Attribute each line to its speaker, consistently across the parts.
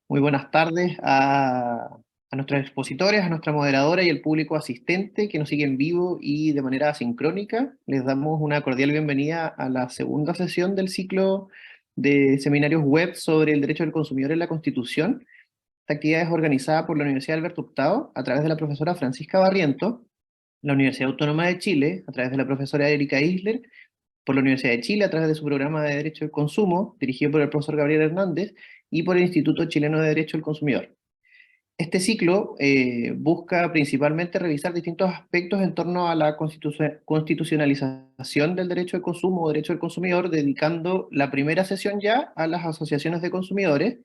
Speaker 1: Muy buenas tardes a nuestros expositores, a nuestra moderadora y al público asistente que nos sigue en vivo y de manera asincrónica. Les damos una cordial bienvenida a la segunda sesión del ciclo de seminarios web sobre el derecho del consumidor en la Constitución. Esta actividad es organizada por la Universidad Alberto Hurtado a través de la profesora Francisca Barriento, la Universidad Autónoma de Chile a través de la profesora Erika Isler, por la Universidad de Chile a través de su programa de Derecho del Consumo, dirigido por el profesor Gabriel Hernández, y por el Instituto Chileno de Derecho del Consumidor. Este ciclo busca principalmente revisar distintos aspectos en torno a la constitucionalización del derecho del consumo o derecho del consumidor, dedicando la primera sesión ya a las asociaciones de consumidores.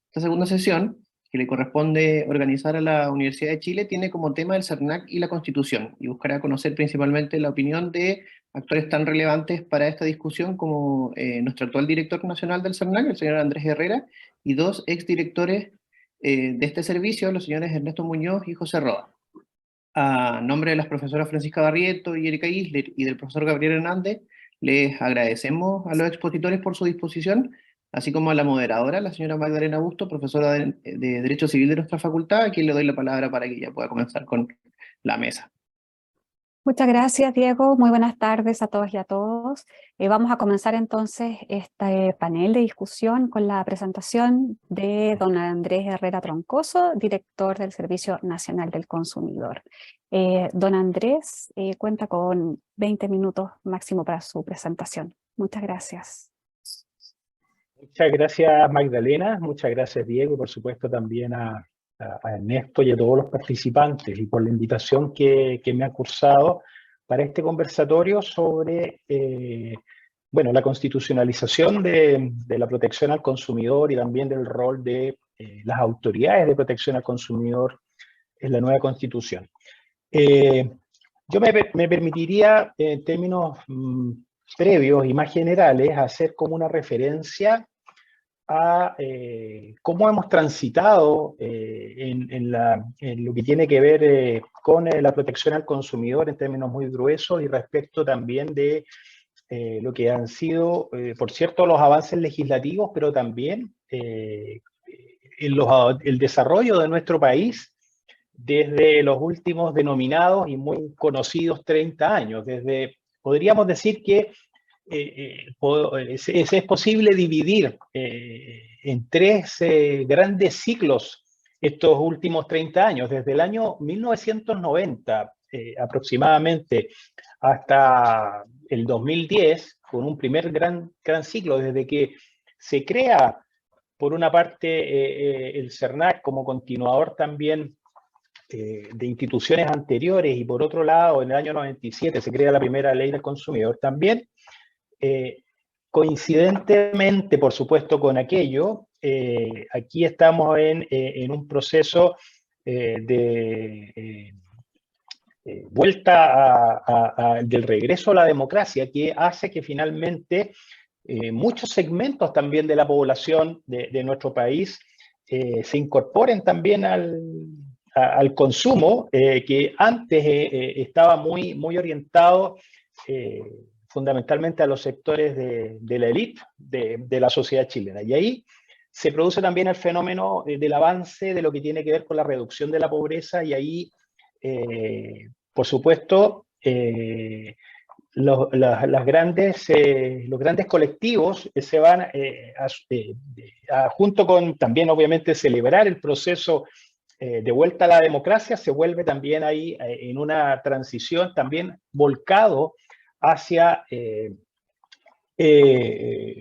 Speaker 1: Esta segunda sesión, que le corresponde organizar a la Universidad de Chile, tiene como tema el CERNAC y la Constitución, y buscará conocer principalmente la opinión de actores tan relevantes para esta discusión como nuestro actual director nacional del CERNAC, el señor Andrés Herrera, y dos exdirectores de este servicio, los señores Ernesto Muñoz y José Roa. A nombre de las profesoras Francisca Barriento y Erika Isler y del profesor Gabriel Hernández, les agradecemos a los expositores por su disposición, así como a la moderadora, la señora Magdalena Busto, profesora de Derecho Civil de nuestra facultad, a quien le doy la palabra para que ella pueda comenzar con la mesa.
Speaker 2: Muchas gracias, Diego. Muy buenas tardes a todos y a todos. Vamos a comenzar entonces este panel de discusión con la presentación de don Andrés Herrera Troncoso, director del Servicio Nacional del Consumidor. Don Andrés cuenta con 20 minutos máximo para su presentación. Muchas gracias.
Speaker 3: Muchas gracias, Magdalena. Muchas gracias, Diego. Por supuesto, también a Ernesto y a todos los participantes y por la invitación que me ha cursado para este conversatorio sobre bueno, la constitucionalización de la protección al consumidor y también del rol de las autoridades de protección al consumidor en la nueva Constitución. Yo me permitiría, en términos previos y más generales, hacer como una referencia a cómo hemos transitado en lo que tiene que ver con la protección al consumidor en términos muy gruesos y respecto también de lo que han sido, por cierto, los avances legislativos, pero también el desarrollo de nuestro país desde los últimos denominados y muy conocidos 30 años. Podríamos decir que es posible dividir en tres grandes ciclos estos últimos 30 años, desde el año 1990 aproximadamente hasta el 2010, con un primer gran ciclo, desde que se crea, por una parte, el CERNAC como continuador también de instituciones anteriores, y por otro lado, en el año 97 se crea la primera ley del consumidor también. Coincidentemente, por supuesto, con aquello, aquí estamos en un proceso de vuelta del regreso a la democracia, que hace que finalmente muchos segmentos también de la población de nuestro país se incorporen también al consumo, que antes estaba muy orientado fundamentalmente a los sectores de la élite de la sociedad chilena. Y ahí se produce también el fenómeno del avance de lo que tiene que ver con la reducción de la pobreza, y ahí, por supuesto, los grandes colectivos se van, junto con también obviamente celebrar el proceso de vuelta a la democracia, se vuelve también ahí en una transición también volcado hacia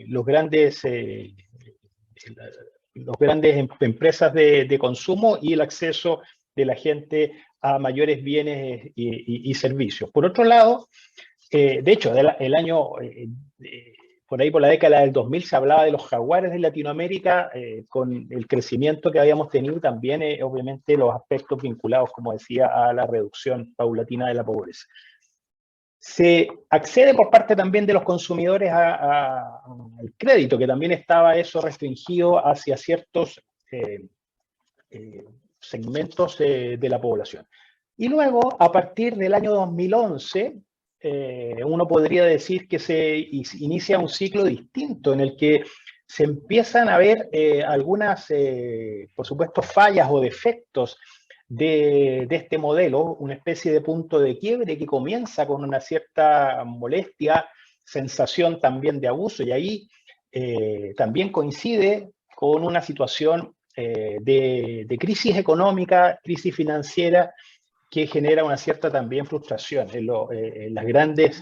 Speaker 3: los grandes empresas de consumo y el acceso de la gente a mayores bienes y servicios. Por otro lado, de hecho, el año, por ahí por la década del 2000 se hablaba de los jaguares de Latinoamérica, con el crecimiento que habíamos tenido, también obviamente los aspectos vinculados, como decía, a la reducción paulatina de la pobreza. Se accede por parte también de los consumidores al crédito, que también estaba eso restringido hacia ciertos segmentos de la población. Y luego, a partir del año 2011, uno podría decir que se inicia un ciclo distinto en el que se empiezan a ver algunas, por supuesto, fallas o defectos de este modelo, una especie de punto de quiebre que comienza con una cierta molestia, sensación también de abuso, y ahí también coincide con una situación de crisis económica, crisis financiera, que genera una cierta también frustración en los grandes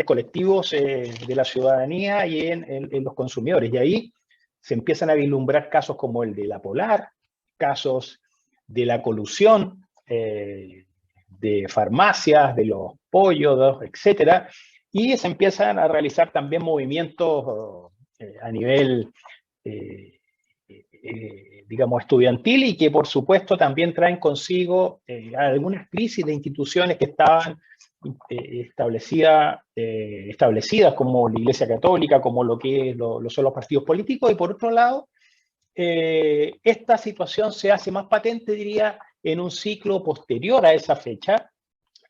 Speaker 3: colectivos de la ciudadanía y en los consumidores. Y ahí se empiezan a vislumbrar casos como el de la Polar, casos de la colusión de farmacias, de los pollos, etcétera, y se empiezan a realizar también movimientos a nivel digamos, estudiantil, y que por supuesto también traen consigo algunas crisis de instituciones que estaban establecidas como la Iglesia Católica, como lo que son los partidos políticos, y por otro lado, esta situación se hace más patente, diría, en un ciclo posterior a esa fecha,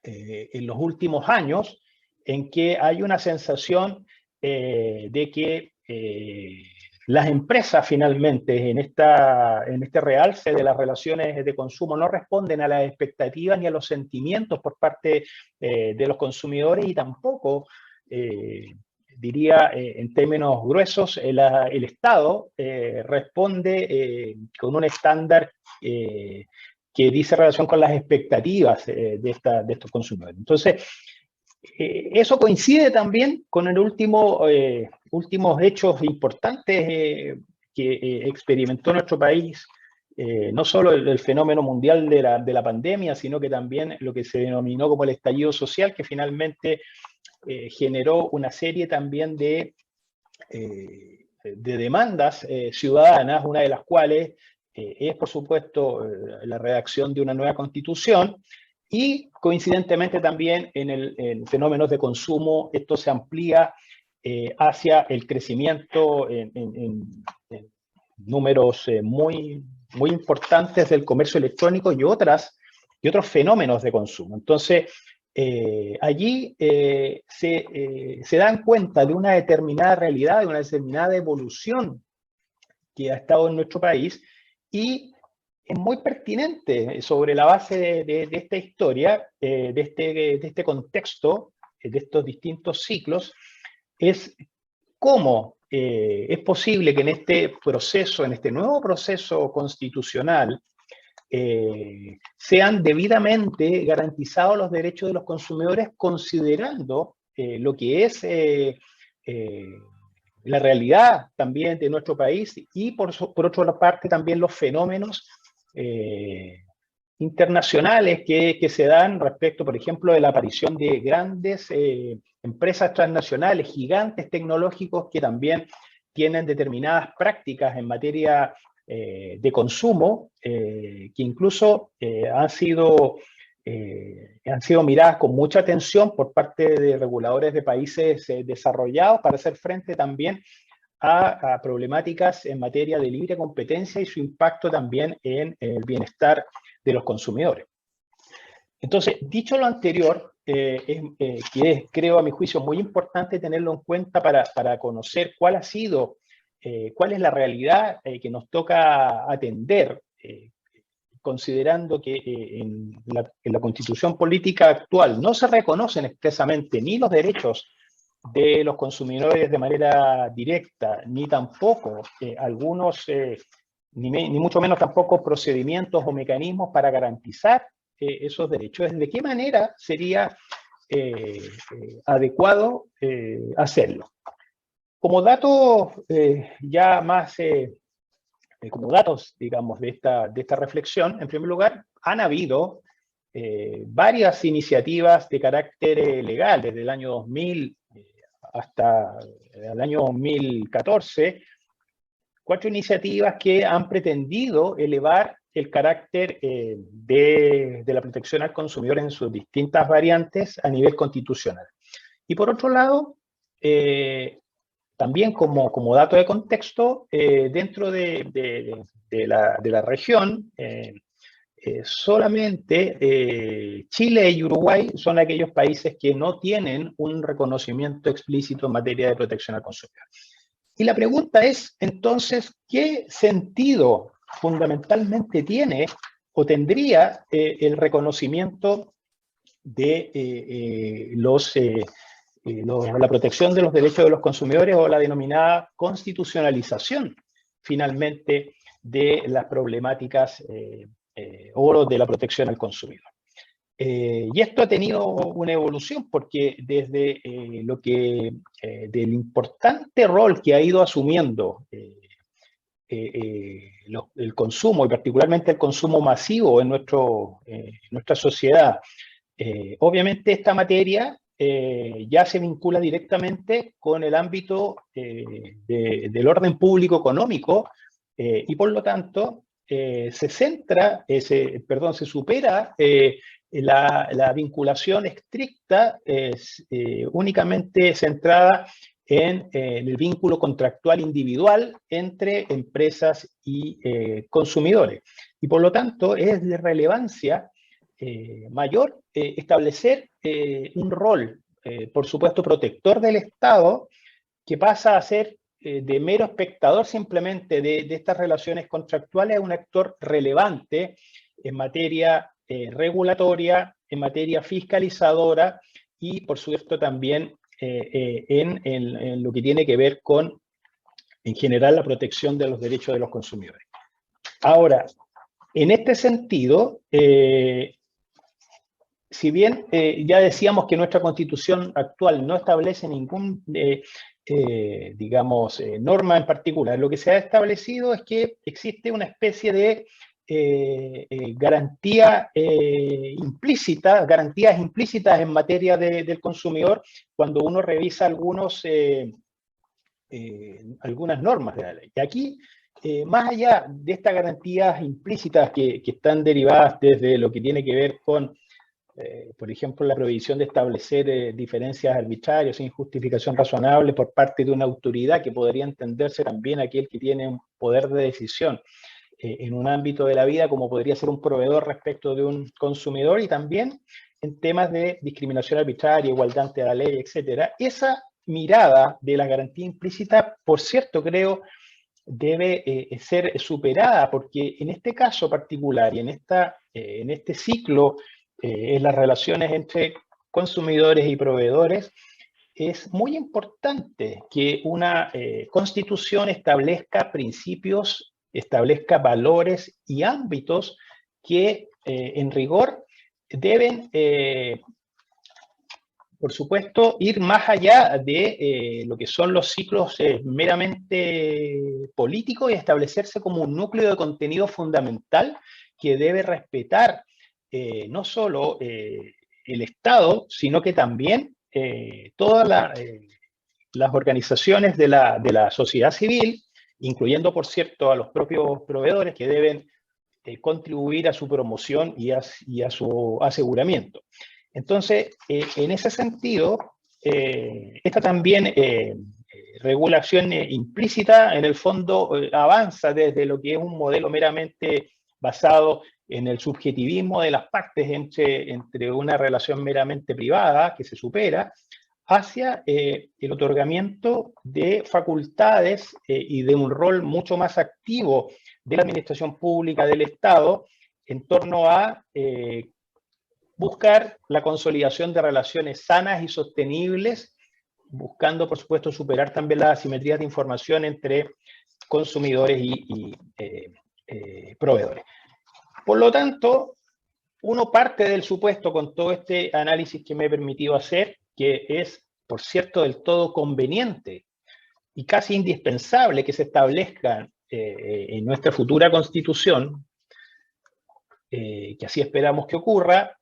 Speaker 3: en los últimos años, en que hay una sensación de que las empresas finalmente en este realce de las relaciones de consumo no responden a las expectativas ni a los sentimientos por parte de los consumidores, y tampoco, diría en términos gruesos, el Estado responde con un estándar que dice relación con las expectativas de estos consumidores. Entonces, eso coincide también con el últimos hechos importantes que experimentó nuestro país, no solo el fenómeno mundial de la pandemia, sino que también lo que se denominó como el estallido social, que finalmente generó una serie también de demandas ciudadanas, una de las cuales es, por supuesto, la redacción de una nueva constitución. Y coincidentemente también en fenómenos de consumo, esto se amplía hacia el crecimiento en números muy importantes del comercio electrónico y otros fenómenos de consumo. Entonces, allí se dan cuenta de una determinada realidad, de una determinada evolución que ha estado en nuestro país, y es muy pertinente sobre la base de esta historia, de este contexto, de estos distintos ciclos, es cómo es posible que en este proceso, en este nuevo proceso constitucional, sean debidamente garantizados los derechos de los consumidores, considerando lo que es la realidad también de nuestro país, y por otra parte también los fenómenos internacionales que se dan respecto, por ejemplo, de la aparición de grandes empresas transnacionales, gigantes tecnológicos que también tienen determinadas prácticas en materia de consumo, que incluso han sido miradas con mucha atención por parte de reguladores de países desarrollados para hacer frente también a problemáticas en materia de libre competencia y su impacto también en el bienestar de los consumidores. Entonces, dicho lo anterior, que es, creo a mi juicio, muy importante tenerlo en cuenta para conocer cuál es la realidad que nos toca atender, considerando que en la Constitución política actual no se reconocen expresamente ni los derechos de los consumidores de manera directa, ni tampoco ni mucho menos tampoco procedimientos o mecanismos para garantizar esos derechos. ¿De qué manera sería adecuado hacerlo? Como datos ya más, como datos, digamos, de esta reflexión, en primer lugar, han habido varias iniciativas de carácter legal desde el año 2000 hasta el año 2014, 4 iniciativas que han pretendido elevar el carácter de la protección al consumidor en sus distintas variantes a nivel constitucional. Y por otro lado, también como dato de contexto, dentro de la región, solamente Chile y Uruguay son aquellos países que no tienen un reconocimiento explícito en materia de protección al consumidor. Y la pregunta es, entonces, ¿qué sentido fundamentalmente tiene o tendría el reconocimiento de la protección de los derechos de los consumidores o la denominada constitucionalización, finalmente, de las problemáticas o de la protección al consumidor? Y esto ha tenido una evolución porque desde del importante rol que ha ido asumiendo el consumo, y particularmente el consumo masivo en nuestra sociedad, obviamente esta materia ya se vincula directamente con el ámbito del orden público económico y por lo tanto se supera la vinculación estricta únicamente centrada en el vínculo contractual individual entre empresas y consumidores. Y por lo tanto es de relevancia mayor establecer un rol, por supuesto, protector del Estado, que pasa a ser de mero espectador simplemente de estas relaciones contractuales a un actor relevante en materia regulatoria, en materia fiscalizadora y, por supuesto, también en lo que tiene que ver con, en general, la protección de los derechos de los consumidores. Ahora, en este sentido, si bien ya decíamos que nuestra Constitución actual no establece ningún, norma en particular, lo que se ha establecido es que existe una especie de garantías implícitas en materia del consumidor cuando uno revisa algunas normas de la ley. Y aquí, más allá de estas garantías implícitas que están derivadas desde lo que tiene que ver con por ejemplo, la prohibición de establecer diferencias arbitrarias sin justificación razonable por parte de una autoridad que podría entenderse también aquel que tiene un poder de decisión en un ámbito de la vida, como podría ser un proveedor respecto de un consumidor, y también en temas de discriminación arbitraria, igualdad ante la ley, etc. Esa mirada de la garantía implícita, por cierto, creo, debe ser superada, porque en este caso particular y en este ciclo en las relaciones entre consumidores y proveedores, es muy importante que una constitución establezca principios, establezca valores y ámbitos que en rigor deben, por supuesto, ir más allá de lo que son los ciclos meramente políticos y establecerse como un núcleo de contenido fundamental que debe respetar no solo el Estado, sino que también todas las organizaciones de la sociedad civil, incluyendo, por cierto, a los propios proveedores que deben contribuir a su promoción y a su aseguramiento. Entonces, en ese sentido, esta también regulación implícita, en el fondo, avanza desde lo que es un modelo meramente basado en el subjetivismo de las partes entre una relación meramente privada que se supera, hacia el otorgamiento de facultades y de un rol mucho más activo de la administración pública del Estado en torno a buscar la consolidación de relaciones sanas y sostenibles, buscando, por supuesto, superar también las asimetrías de información entre consumidores y proveedores. Por lo tanto, uno parte del supuesto con todo este análisis que me he permitido hacer, que es, por cierto, del todo conveniente y casi indispensable que se establezcan en nuestra futura Constitución, que así esperamos que ocurra,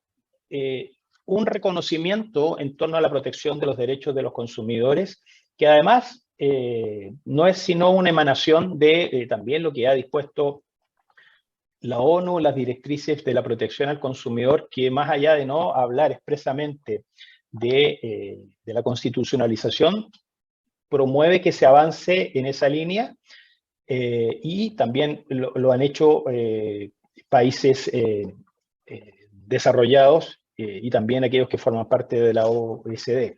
Speaker 3: un reconocimiento en torno a la protección de los derechos de los consumidores, que además no es sino una emanación de también lo que ha dispuesto la ONU, las directrices de la protección al consumidor, que más allá de no hablar expresamente de la constitucionalización, promueve que se avance en esa línea y también lo han hecho países desarrollados y también aquellos que forman parte de la OECD.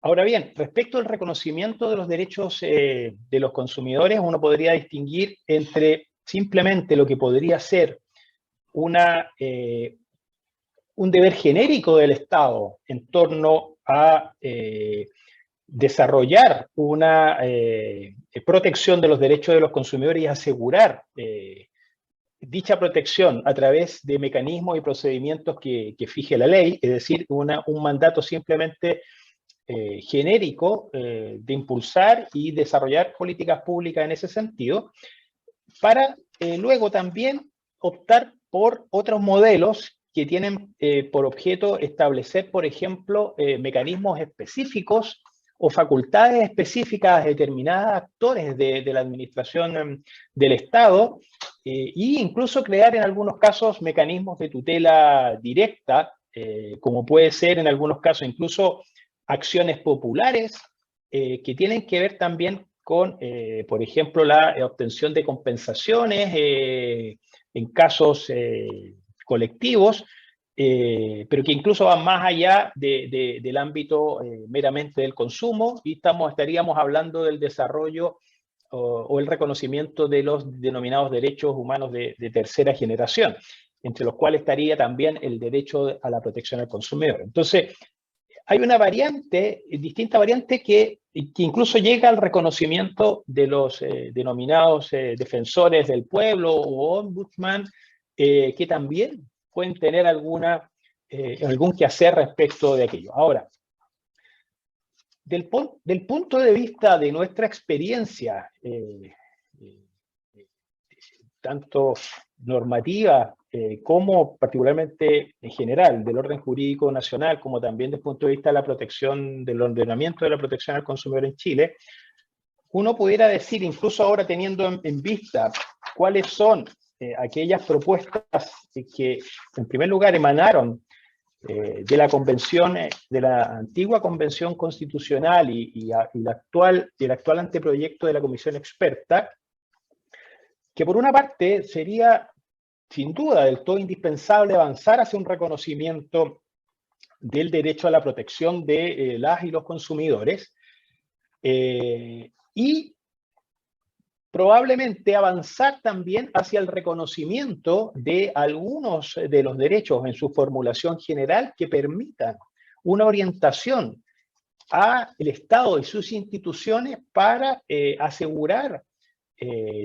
Speaker 3: Ahora bien, respecto al reconocimiento de los derechos de los consumidores, uno podría distinguir entre simplemente lo que podría ser un deber genérico del Estado en torno a desarrollar una protección de los derechos de los consumidores y asegurar dicha protección a través de mecanismos y procedimientos que fije la ley, es decir, un mandato simplemente genérico de impulsar y desarrollar políticas públicas en ese sentido, para luego también optar por otros modelos que tienen por objeto establecer, por ejemplo, mecanismos específicos o facultades específicas a determinados actores de la administración del Estado, e incluso crear en algunos casos mecanismos de tutela directa, como puede ser en algunos casos incluso acciones populares, que tienen que ver también con, por ejemplo, la obtención de compensaciones en casos colectivos, pero que incluso van más allá del ámbito meramente del consumo, y estaríamos hablando del desarrollo o el reconocimiento de los denominados derechos humanos de tercera generación, entre los cuales estaría también el derecho a la protección al consumidor. Entonces, hay una variante, distinta variante, que incluso llega al reconocimiento de los denominados defensores del pueblo o ombudsman, que también pueden tener algún quehacer respecto de aquello. Ahora, del punto de vista de nuestra experiencia, tanto normativa como particularmente en general del orden jurídico nacional, como también desde el punto de vista de la protección, del ordenamiento de la protección al consumidor en Chile, uno pudiera decir, incluso ahora teniendo en vista cuáles son aquellas propuestas que en primer lugar emanaron de la convención, de la antigua convención constitucional y el actual anteproyecto de la comisión experta, que por una parte sería sin duda del todo indispensable avanzar hacia un reconocimiento del derecho a la protección de las y los consumidores, y probablemente avanzar también hacia el reconocimiento de algunos de los derechos en su formulación general que permitan una orientación al Estado y sus instituciones para asegurar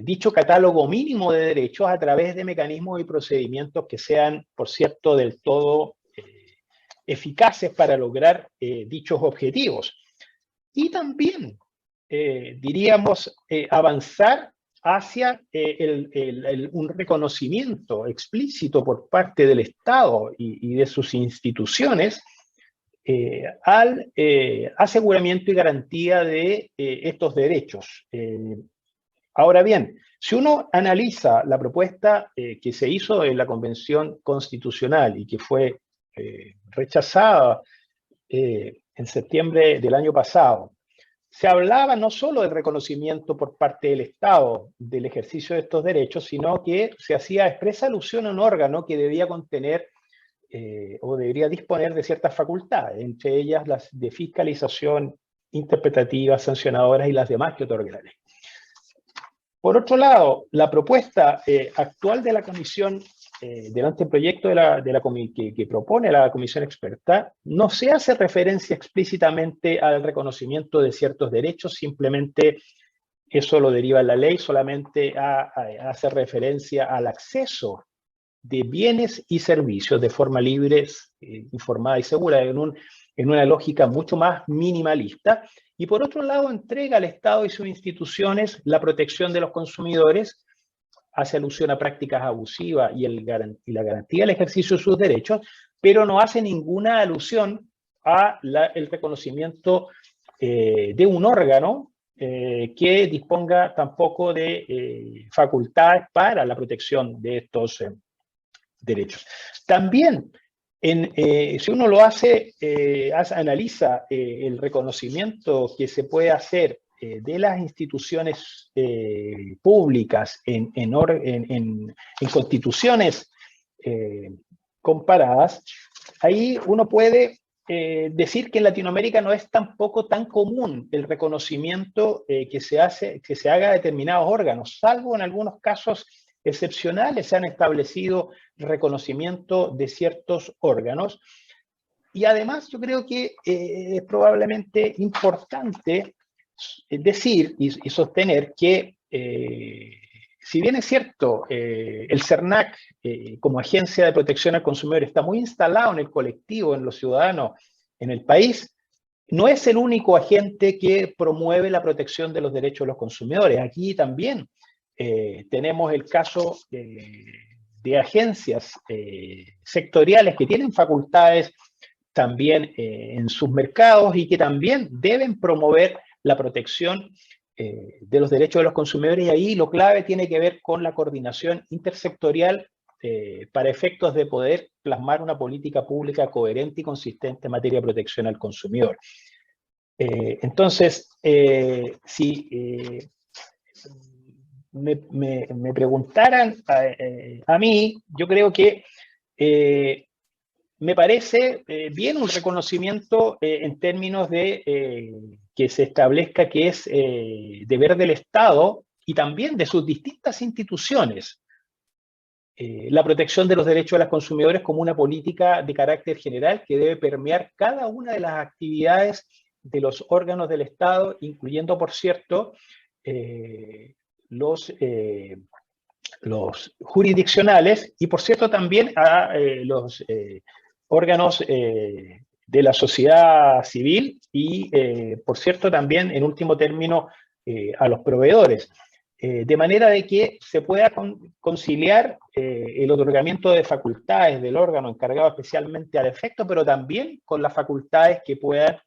Speaker 3: dicho catálogo mínimo de derechos a través de mecanismos y procedimientos que sean, por cierto, del todo eficaces para lograr dichos objetivos. Y también, diríamos, avanzar hacia un reconocimiento explícito por parte del Estado y de sus instituciones al aseguramiento y garantía de estos derechos. Ahora bien, si uno analiza la propuesta que se hizo en la Convención Constitucional y que fue rechazada en septiembre del año pasado, se hablaba no solo del reconocimiento por parte del Estado del ejercicio de estos derechos, sino que se hacía expresa alusión a un órgano que debía contener o debería disponer de ciertas facultades, entre ellas las de fiscalización, interpretativas, sancionadoras y las demás que otorga la ley. Por otro lado, la propuesta actual de la comisión, del anteproyecto que propone la comisión experta, no se hace referencia explícitamente al reconocimiento de ciertos derechos, simplemente eso lo deriva la ley, solamente hace referencia al acceso de bienes y servicios de forma libre, informada y segura, en una lógica mucho más minimalista. Y por otro lado, entrega al Estado y sus instituciones la protección de los consumidores, hace alusión a prácticas abusivas y la garantía del ejercicio de sus derechos, pero no hace ninguna alusión al reconocimiento de un órgano que disponga tampoco de facultades para la protección de estos derechos. También, si uno lo analiza el reconocimiento que se puede hacer de las instituciones públicas en constituciones comparadas, ahí uno puede decir que en Latinoamérica no es tampoco tan común el reconocimiento que se haga de determinados órganos, salvo en algunos casos excepcionales se han establecido reconocimiento de ciertos órganos. Y además yo creo que es probablemente importante decir y sostener que si bien es cierto, el CERNAC como agencia de protección al consumidor está muy instalado en el colectivo, en los ciudadanos, en el país, no es el único agente que promueve la protección de los derechos de los consumidores. Aquí también tenemos el caso de agencias sectoriales que tienen facultades también en sus mercados y que también deben promover la protección de los derechos de los consumidores, y ahí lo clave tiene que ver con la coordinación intersectorial para efectos de poder plasmar una política pública coherente y consistente en materia de protección al consumidor. Entonces, si me preguntaran a mí, yo creo que me parece bien un reconocimiento en términos de que se establezca que es deber del Estado y también de sus distintas instituciones la protección de los derechos de los consumidores como una política de carácter general que debe permear cada una de las actividades de los órganos del Estado, incluyendo, por cierto, los jurisdiccionales y, por cierto, también a los órganos de la sociedad civil y, por cierto, también, en último término, a los proveedores. De manera de que se pueda conciliar el otorgamiento de facultades del órgano encargado especialmente al efecto, pero también con las facultades que puedan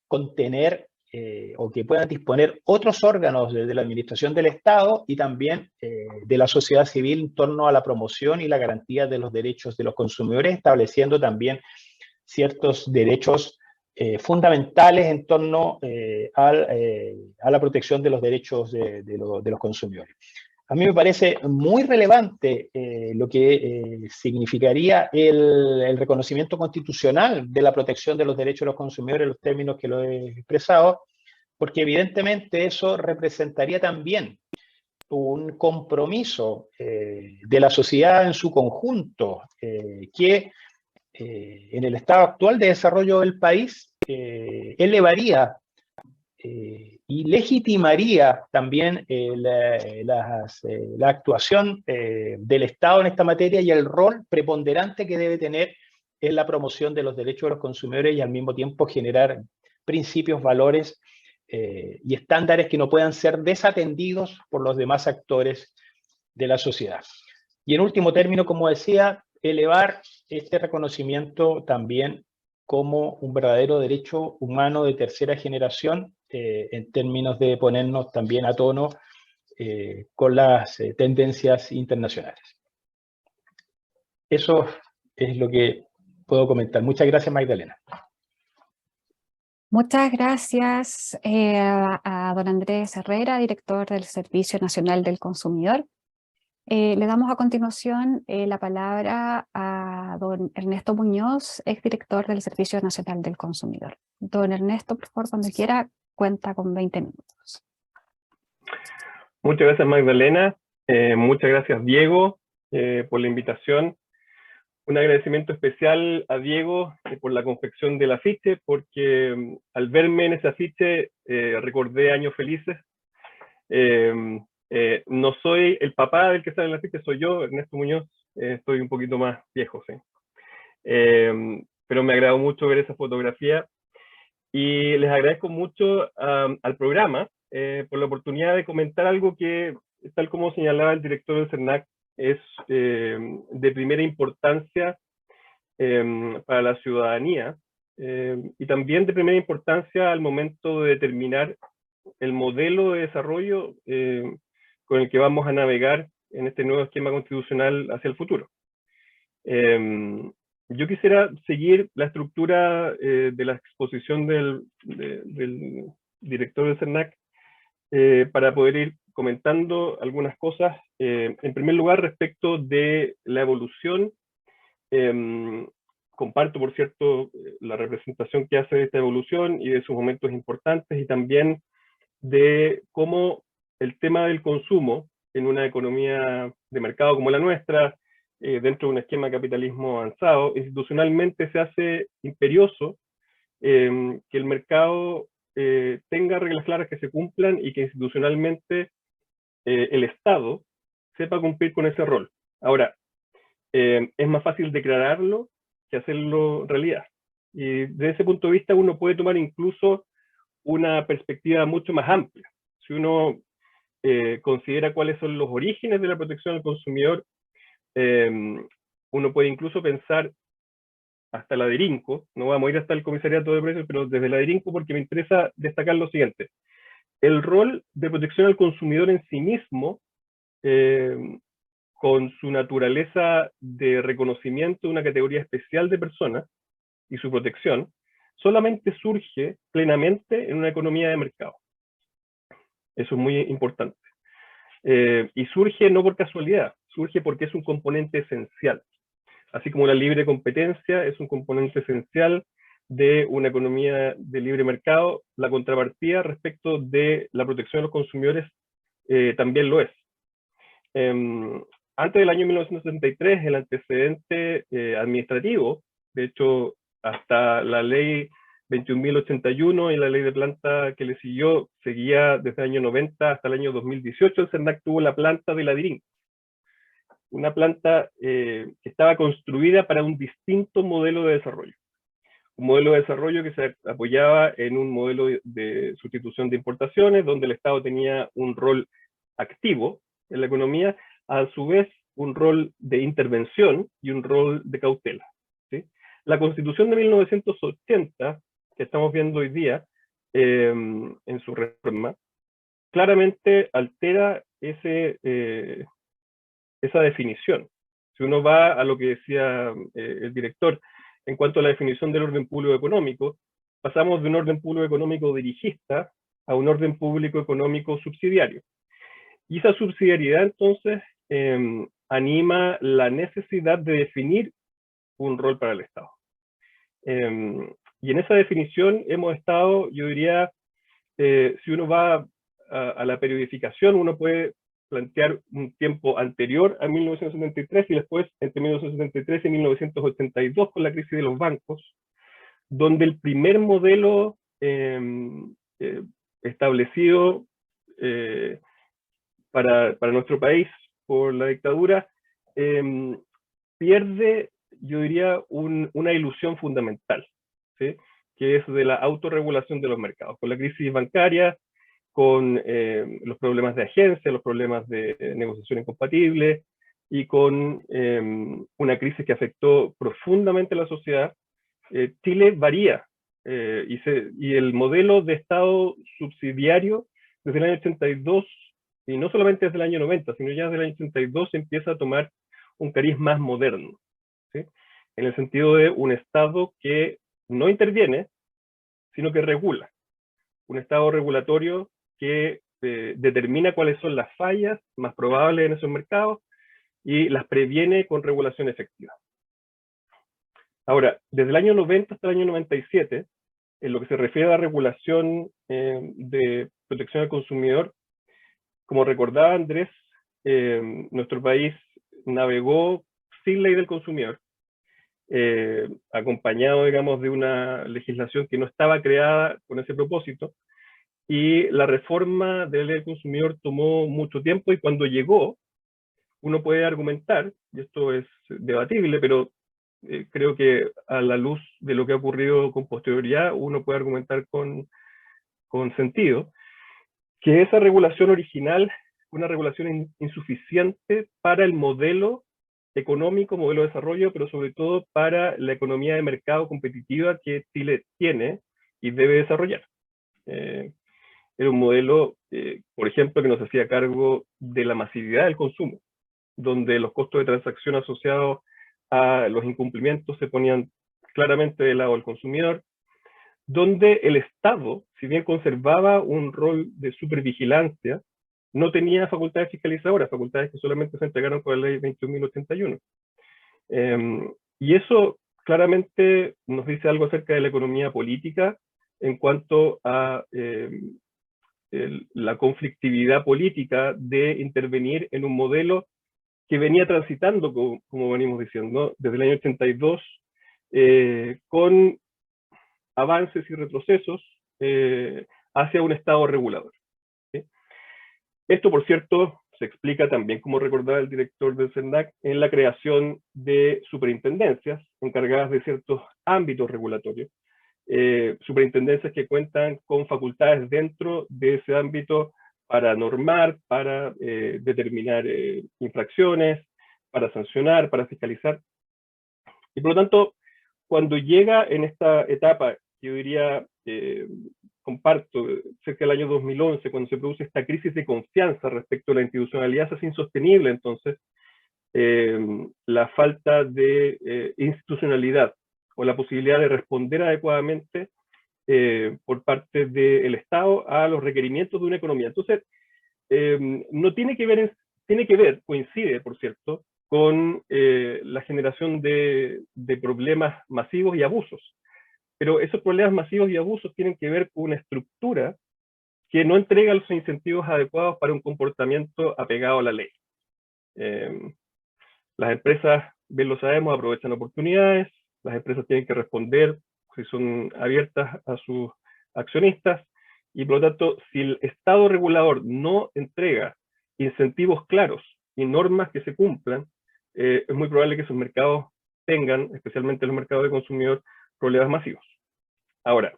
Speaker 3: contener o que puedan disponer otros órganos de la administración del Estado y también de la sociedad civil en torno a la promoción y la garantía de los derechos de los consumidores, estableciendo también ciertos derechos fundamentales en torno a la protección de los derechos de los consumidores. A mí me parece muy relevante lo que significaría el reconocimiento constitucional de la protección de los derechos de los consumidores en los términos que lo he expresado, porque evidentemente eso representaría también un compromiso de la sociedad en su conjunto, que en el estado actual de desarrollo del país elevaría y legitimaría también la actuación del Estado en esta materia y el rol preponderante que debe tener en la promoción de los derechos de los consumidores y al mismo tiempo generar principios, valores y estándares que no puedan ser desatendidos por los demás actores de la sociedad. Y en último término, como decía, elevar este reconocimiento también como un verdadero derecho humano de tercera generación en términos de ponernos también a tono con las tendencias internacionales. Eso es lo que puedo comentar. Muchas gracias, Magdalena.
Speaker 2: Muchas gracias a don Andrés Herrera, director del Servicio Nacional del Consumidor. Le damos a continuación la palabra a don Ernesto Muñoz, exdirector del Servicio Nacional del Consumidor. Don Ernesto, por favor, cuando quiera, cuenta con 20 minutos.
Speaker 4: Muchas gracias, Magdalena. Muchas gracias, Diego, por la invitación. Un agradecimiento especial a Diego por la confección del afiche, porque al verme en ese afiche recordé años felices. No soy el papá del que sale en el afiche, soy yo, Ernesto Muñoz. Estoy un poquito más viejo, sí. Pero me agradó mucho ver esa fotografía y les agradezco mucho al programa por la oportunidad de comentar algo que, tal como señalaba el director del CERNAC, es de primera importancia para la ciudadanía y también de primera importancia al momento de determinar el modelo de desarrollo con el que vamos a navegar en este nuevo esquema constitucional hacia el futuro. Yo quisiera seguir la estructura de la exposición del director del CERNAC para poder ir comentando algunas cosas. En primer lugar, respecto de la evolución comparto, por cierto, la representación que hace de esta evolución y de sus momentos importantes, y también de cómo el tema del consumo en una economía de mercado como la nuestra, dentro de un esquema de capitalismo avanzado, institucionalmente se hace imperioso que el mercado tenga reglas claras que se cumplan y que institucionalmente el Estado sepa cumplir con ese rol. Ahora, es más fácil declararlo que hacerlo realidad. Y desde ese punto de vista uno puede tomar incluso una perspectiva mucho más amplia. Si uno considera cuáles son los orígenes de la protección al consumidor, uno puede incluso pensar hasta la de INCO, no vamos a ir hasta el comisariato de precios, pero desde la de INCO, porque me interesa destacar lo siguiente. El rol de protección al consumidor en sí mismo, con su naturaleza de reconocimiento de una categoría especial de personas y su protección, solamente surge plenamente en una economía de mercado. Eso es muy importante. Y surge no por casualidad, surge porque es un componente esencial. Así como la libre competencia es un componente esencial de una economía de libre mercado, la contrapartida respecto de la protección de los consumidores también lo es. Antes del año 1973, el antecedente administrativo, de hecho, hasta la ley 21.081 y la ley de planta que le siguió, seguía desde el año 90 hasta el año 2018, el CERNAC tuvo la planta de la DIRIN. Una planta que estaba construida para un distinto modelo de desarrollo. Un modelo de desarrollo que se apoyaba en un modelo de sustitución de importaciones, donde el Estado tenía un rol activo en la economía, a su vez un rol de intervención y un rol de cautela, ¿sí? La Constitución de 1980, que estamos viendo hoy día, en su reforma, claramente altera esa definición. Si uno va a lo que decía el director, en cuanto a la definición del orden público económico, pasamos de un orden público económico dirigista a un orden público económico subsidiario. Y esa subsidiariedad, entonces, anima la necesidad de definir un rol para el Estado. Y en esa definición hemos estado, yo diría, si uno va a la periodificación, uno puede plantear un tiempo anterior a 1973 y después entre 1973 y 1982 con la crisis de los bancos, donde el primer modelo establecido para nuestro país por la dictadura pierde, yo diría, una ilusión fundamental, ¿sí? Que es de la autorregulación de los mercados. Con la crisis bancaria, con los problemas de agencia, los problemas de negociación incompatible, y con una crisis que afectó profundamente a la sociedad, Chile varía, y el modelo de Estado subsidiario desde el año 82, y no solamente desde el año 90, sino ya desde el año 82 empieza a tomar un cariz más moderno, ¿sí? En el sentido de un Estado que no interviene, sino que regula. Un Estado regulatorio que determina cuáles son las fallas más probables en esos mercados y las previene con regulación efectiva. Ahora, desde el año 90 hasta el año 97, en lo que se refiere a la regulación de protección al consumidor, como recordaba Andrés, nuestro país navegó sin ley del consumidor, acompañado, digamos, de una legislación que no estaba creada con ese propósito, y la reforma de la ley del consumidor tomó mucho tiempo, y cuando llegó, uno puede argumentar, y esto es debatible, pero creo que a la luz de lo que ha ocurrido con posterioridad, uno puede argumentar con sentido, que esa regulación original fue una regulación insuficiente para el modelo económico, modelo de desarrollo, pero sobre todo para la economía de mercado competitiva que Chile tiene y debe desarrollar. Era un modelo, por ejemplo, que nos hacía cargo de la masividad del consumo, donde los costos de transacción asociados a los incumplimientos se ponían claramente del lado del consumidor, donde el Estado, si bien conservaba un rol de supervigilancia, no tenía facultades fiscalizadoras, facultades que solamente se entregaron con la ley 21.081. Y eso claramente nos dice algo acerca de la economía política en cuanto a la conflictividad política de intervenir en un modelo que venía transitando, como venimos diciendo, desde el año 82, con avances y retrocesos hacia un Estado regulador. ¿Sí? Esto, por cierto, se explica también, como recordaba el director del CERNAC, en la creación de superintendencias encargadas de ciertos ámbitos regulatorios. Superintendencias que cuentan con facultades dentro de ese ámbito para normar, para determinar infracciones, para sancionar, para fiscalizar. Y por lo tanto, cuando llega en esta etapa, yo diría, comparto, cerca del año 2011, cuando se produce esta crisis de confianza respecto a la institucionalidad, se hace insostenible entonces la falta de institucionalidad o la posibilidad de responder adecuadamente por parte del Estado a los requerimientos de una economía. Entonces, no tiene que ver, coincide, por cierto, con la generación de problemas masivos y abusos. Pero esos problemas masivos y abusos tienen que ver con una estructura que no entrega los incentivos adecuados para un comportamiento apegado a la ley. Las empresas, bien lo sabemos, aprovechan oportunidades, las empresas tienen que responder si son abiertas a sus accionistas, y por lo tanto, si el Estado regulador no entrega incentivos claros y normas que se cumplan, es muy probable que esos mercados tengan, especialmente los mercados de consumidor, problemas masivos. Ahora,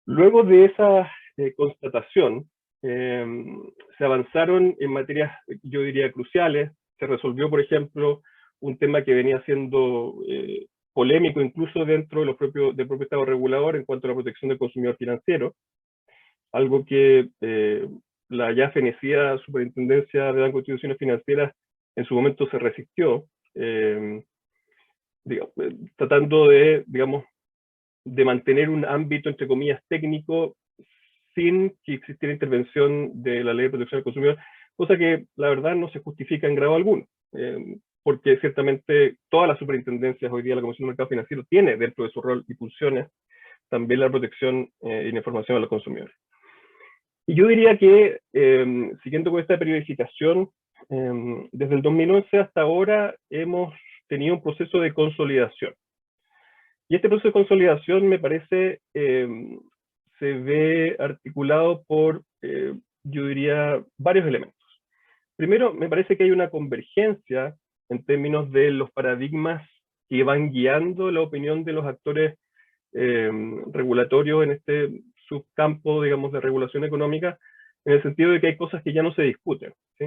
Speaker 4: luego de esa constatación, se avanzaron en materias, yo diría, cruciales. Se resolvió, por ejemplo, un tema que venía siendo polémico incluso dentro del propio Estado regulador en cuanto a la protección del consumidor financiero, algo que la ya fenecida Superintendencia de Banco de Instituciones Financieras en su momento se resistió, tratando de, digamos, de mantener un ámbito, entre comillas, técnico, sin que existiera intervención de la Ley de Protección del Consumidor, cosa que la verdad no se justifica en grado alguno, porque ciertamente todas las superintendencias, hoy día la Comisión de Mercado Financiero tiene dentro de su rol y funciones también la protección y la información a los consumidores. Y yo diría que, siguiendo con esta periodificación, desde el 2011 hasta ahora hemos tenido un proceso de consolidación. Y este proceso de consolidación, me parece, se ve articulado por, yo diría, varios elementos. Primero, me parece que hay una convergencia en términos de los paradigmas que van guiando la opinión de los actores regulatorios en este subcampo, digamos, de regulación económica, en el sentido de que hay cosas que ya no se discuten, ¿sí?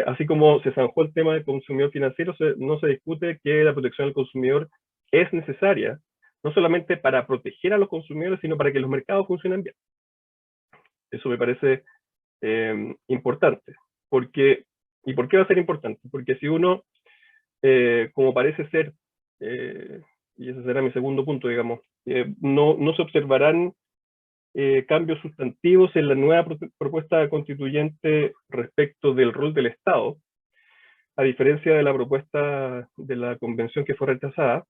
Speaker 4: Así como se zanjó el tema del consumidor financiero, no se discute que la protección del consumidor es necesaria, no solamente para proteger a los consumidores, sino para que los mercados funcionen bien. Eso me parece importante. ¿Y por qué va a ser importante? Porque si uno, como parece ser, y ese será mi segundo punto, digamos, no se observarán cambios sustantivos en la nueva propuesta constituyente respecto del rol del Estado, a diferencia de la propuesta de la convención que fue rechazada.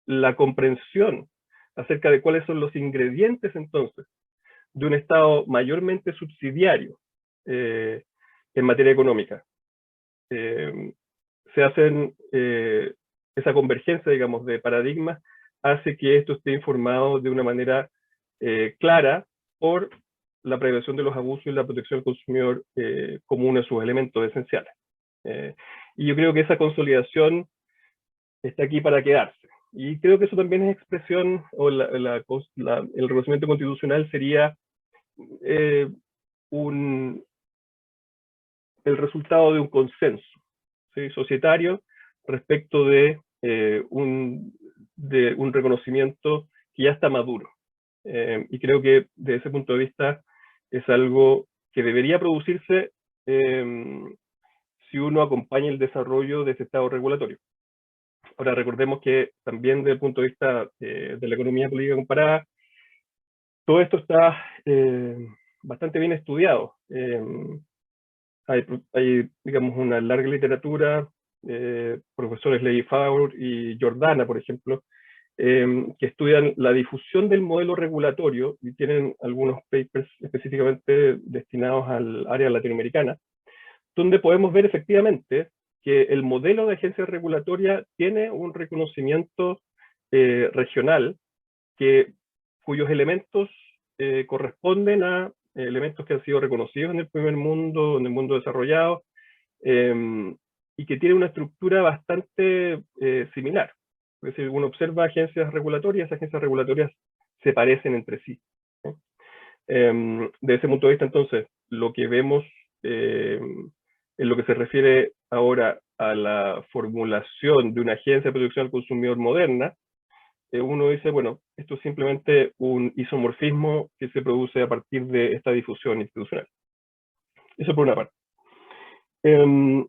Speaker 4: La comprensión acerca de cuáles son los ingredientes entonces de un Estado mayormente subsidiario en materia económica. Se hacen, esa convergencia, digamos, de paradigmas hace que esto esté informado de una manera clara por la prevención de los abusos y la protección del consumidor como uno de sus elementos esenciales. Y yo creo que esa consolidación está aquí para quedarse. Y creo que eso también es expresión, o el reconocimiento constitucional sería el resultado de un consenso, ¿sí?, societario respecto de un reconocimiento que ya está maduro. Y creo que desde ese punto de vista es algo que debería producirse si uno acompaña el desarrollo de ese Estado regulatorio. Ahora, recordemos que también desde el punto de vista de la economía política comparada, todo esto está bastante bien estudiado. Hay, digamos, una larga literatura profesores Levi Faur y Jordana, por ejemplo, que estudian la difusión del modelo regulatorio y tienen algunos papers específicamente destinados al área latinoamericana, donde podemos ver efectivamente que el modelo de agencia regulatoria tiene un reconocimiento regional cuyos elementos corresponden a elementos que han sido reconocidos en el primer mundo, en el mundo desarrollado, y que tiene una estructura bastante similar. Es decir, uno observa agencias regulatorias, esas agencias regulatorias se parecen entre sí. De ese punto de vista, entonces, lo que vemos en lo que se refiere ahora a la formulación de una agencia de protección al consumidor moderna, uno dice, bueno, esto es simplemente un isomorfismo que se produce a partir de esta difusión institucional. Eso por una parte. En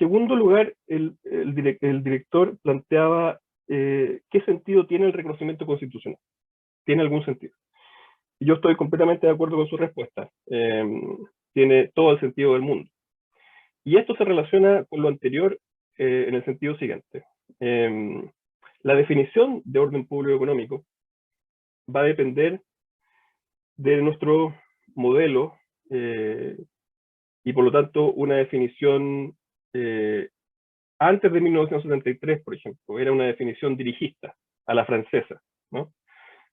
Speaker 4: segundo lugar, el director planteaba qué sentido tiene el reconocimiento constitucional. ¿Tiene algún sentido? Y yo estoy completamente de acuerdo con su respuesta. Tiene todo el sentido del mundo. Y esto se relaciona con lo anterior en el sentido siguiente. La definición de orden público económico va a depender de nuestro modelo y por lo tanto una definición antes de 1973, por ejemplo, era una definición dirigista a la francesa, ¿no?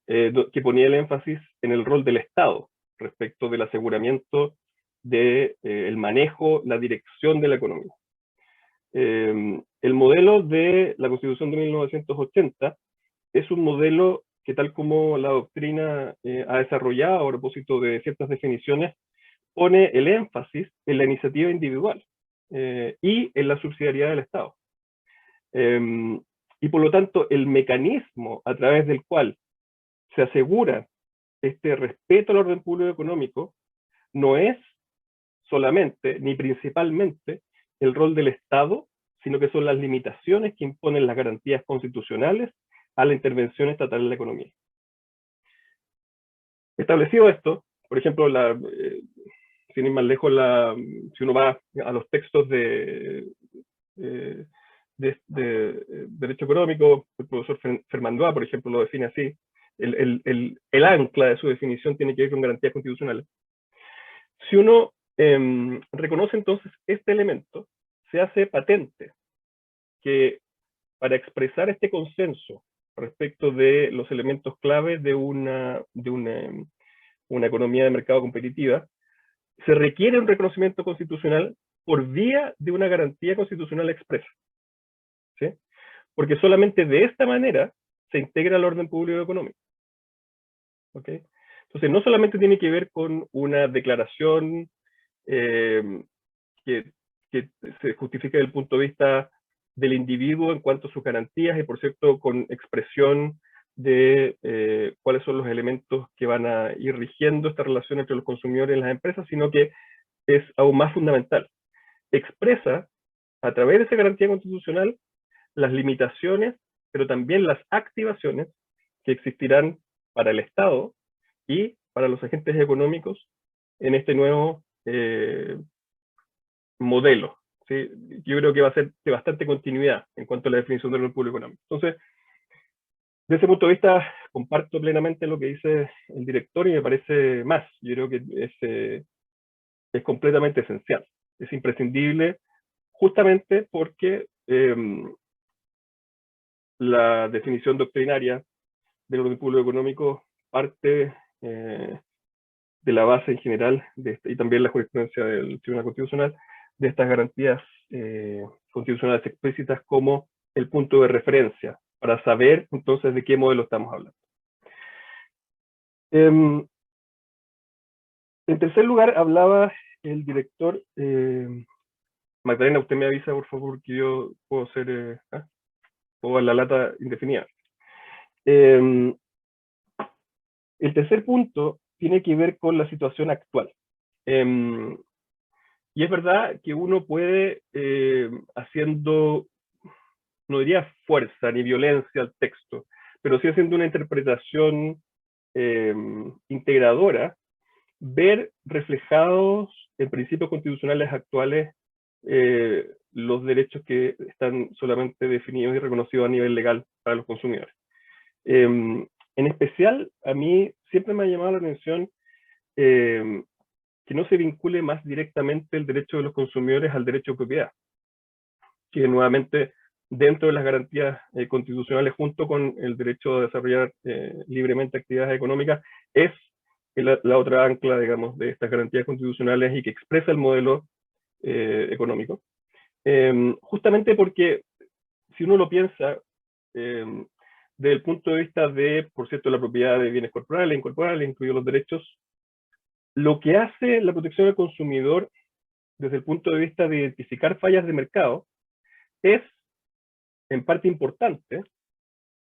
Speaker 4: Que ponía el énfasis en el rol del Estado respecto del aseguramiento del manejo, la dirección de la economía. El modelo de la Constitución de 1980 es un modelo que, tal como la doctrina ha desarrollado a propósito de ciertas definiciones, pone el énfasis en la iniciativa individual y en la subsidiariedad del Estado. Y por lo tanto, el mecanismo a través del cual se asegura este respeto al orden público económico no es solamente ni principalmente el rol del Estado, sino que son las limitaciones que imponen las garantías constitucionales a la intervención estatal en la economía. Establecido esto, por ejemplo, sin ir más lejos, si uno va a los textos de derecho económico, el profesor Fermandois, por ejemplo, lo define así. El ancla de su definición tiene que ver con garantías constitucionales. Si uno reconoce entonces este elemento, se hace patente que para expresar este consenso respecto de los elementos clave de una economía de mercado competitiva, se requiere un reconocimiento constitucional por vía de una garantía constitucional expresa. ¿Sí? Porque solamente de esta manera se integra el orden público económico. ¿Okay? Entonces, no solamente tiene que ver con una declaración que se justifique desde el punto de vista del individuo en cuanto a sus garantías y, por cierto, con expresión de cuáles son los elementos que van a ir rigiendo esta relación entre los consumidores y las empresas, sino que es aún más fundamental. Expresa, a través de esa garantía constitucional, las limitaciones, pero también las activaciones que existirán para el Estado y para los agentes económicos en este nuevo modelo. ¿Sí? Yo creo que va a ser de bastante continuidad en cuanto a la definición del orden público económico. Entonces, desde ese punto de vista, comparto plenamente lo que dice el director y me parece más. Yo creo que es completamente esencial. Es imprescindible justamente porque la definición doctrinaria del orden público económico parte de la base en general y también la jurisprudencia del Tribunal Constitucional de estas garantías constitucionales explícitas como el punto de referencia para saber entonces de qué modelo estamos hablando. En tercer lugar, hablaba el director, Magdalena, usted me avisa por favor que yo puedo hacer o la lata indefinida. El tercer punto tiene que ver con la situación actual. Y es verdad que uno puede, haciendo, no diría fuerza ni violencia al texto, pero sí haciendo una interpretación integradora, ver reflejados en principios constitucionales actuales los derechos que están solamente definidos y reconocidos a nivel legal para los consumidores. En especial, a mí siempre me ha llamado la atención que no se vincule más directamente el derecho de los consumidores al derecho de propiedad, que nuevamente dentro de las garantías constitucionales, junto con el derecho a desarrollar libremente actividades económicas, es la otra ancla, digamos, de estas garantías constitucionales y que expresa el modelo económico. Justamente porque, si uno lo piensa, desde el punto de vista de, por cierto, la propiedad de bienes corporales, incorporables, incluidos los derechos, lo que hace la protección del consumidor desde el punto de vista de identificar fallas de mercado es, en parte importante,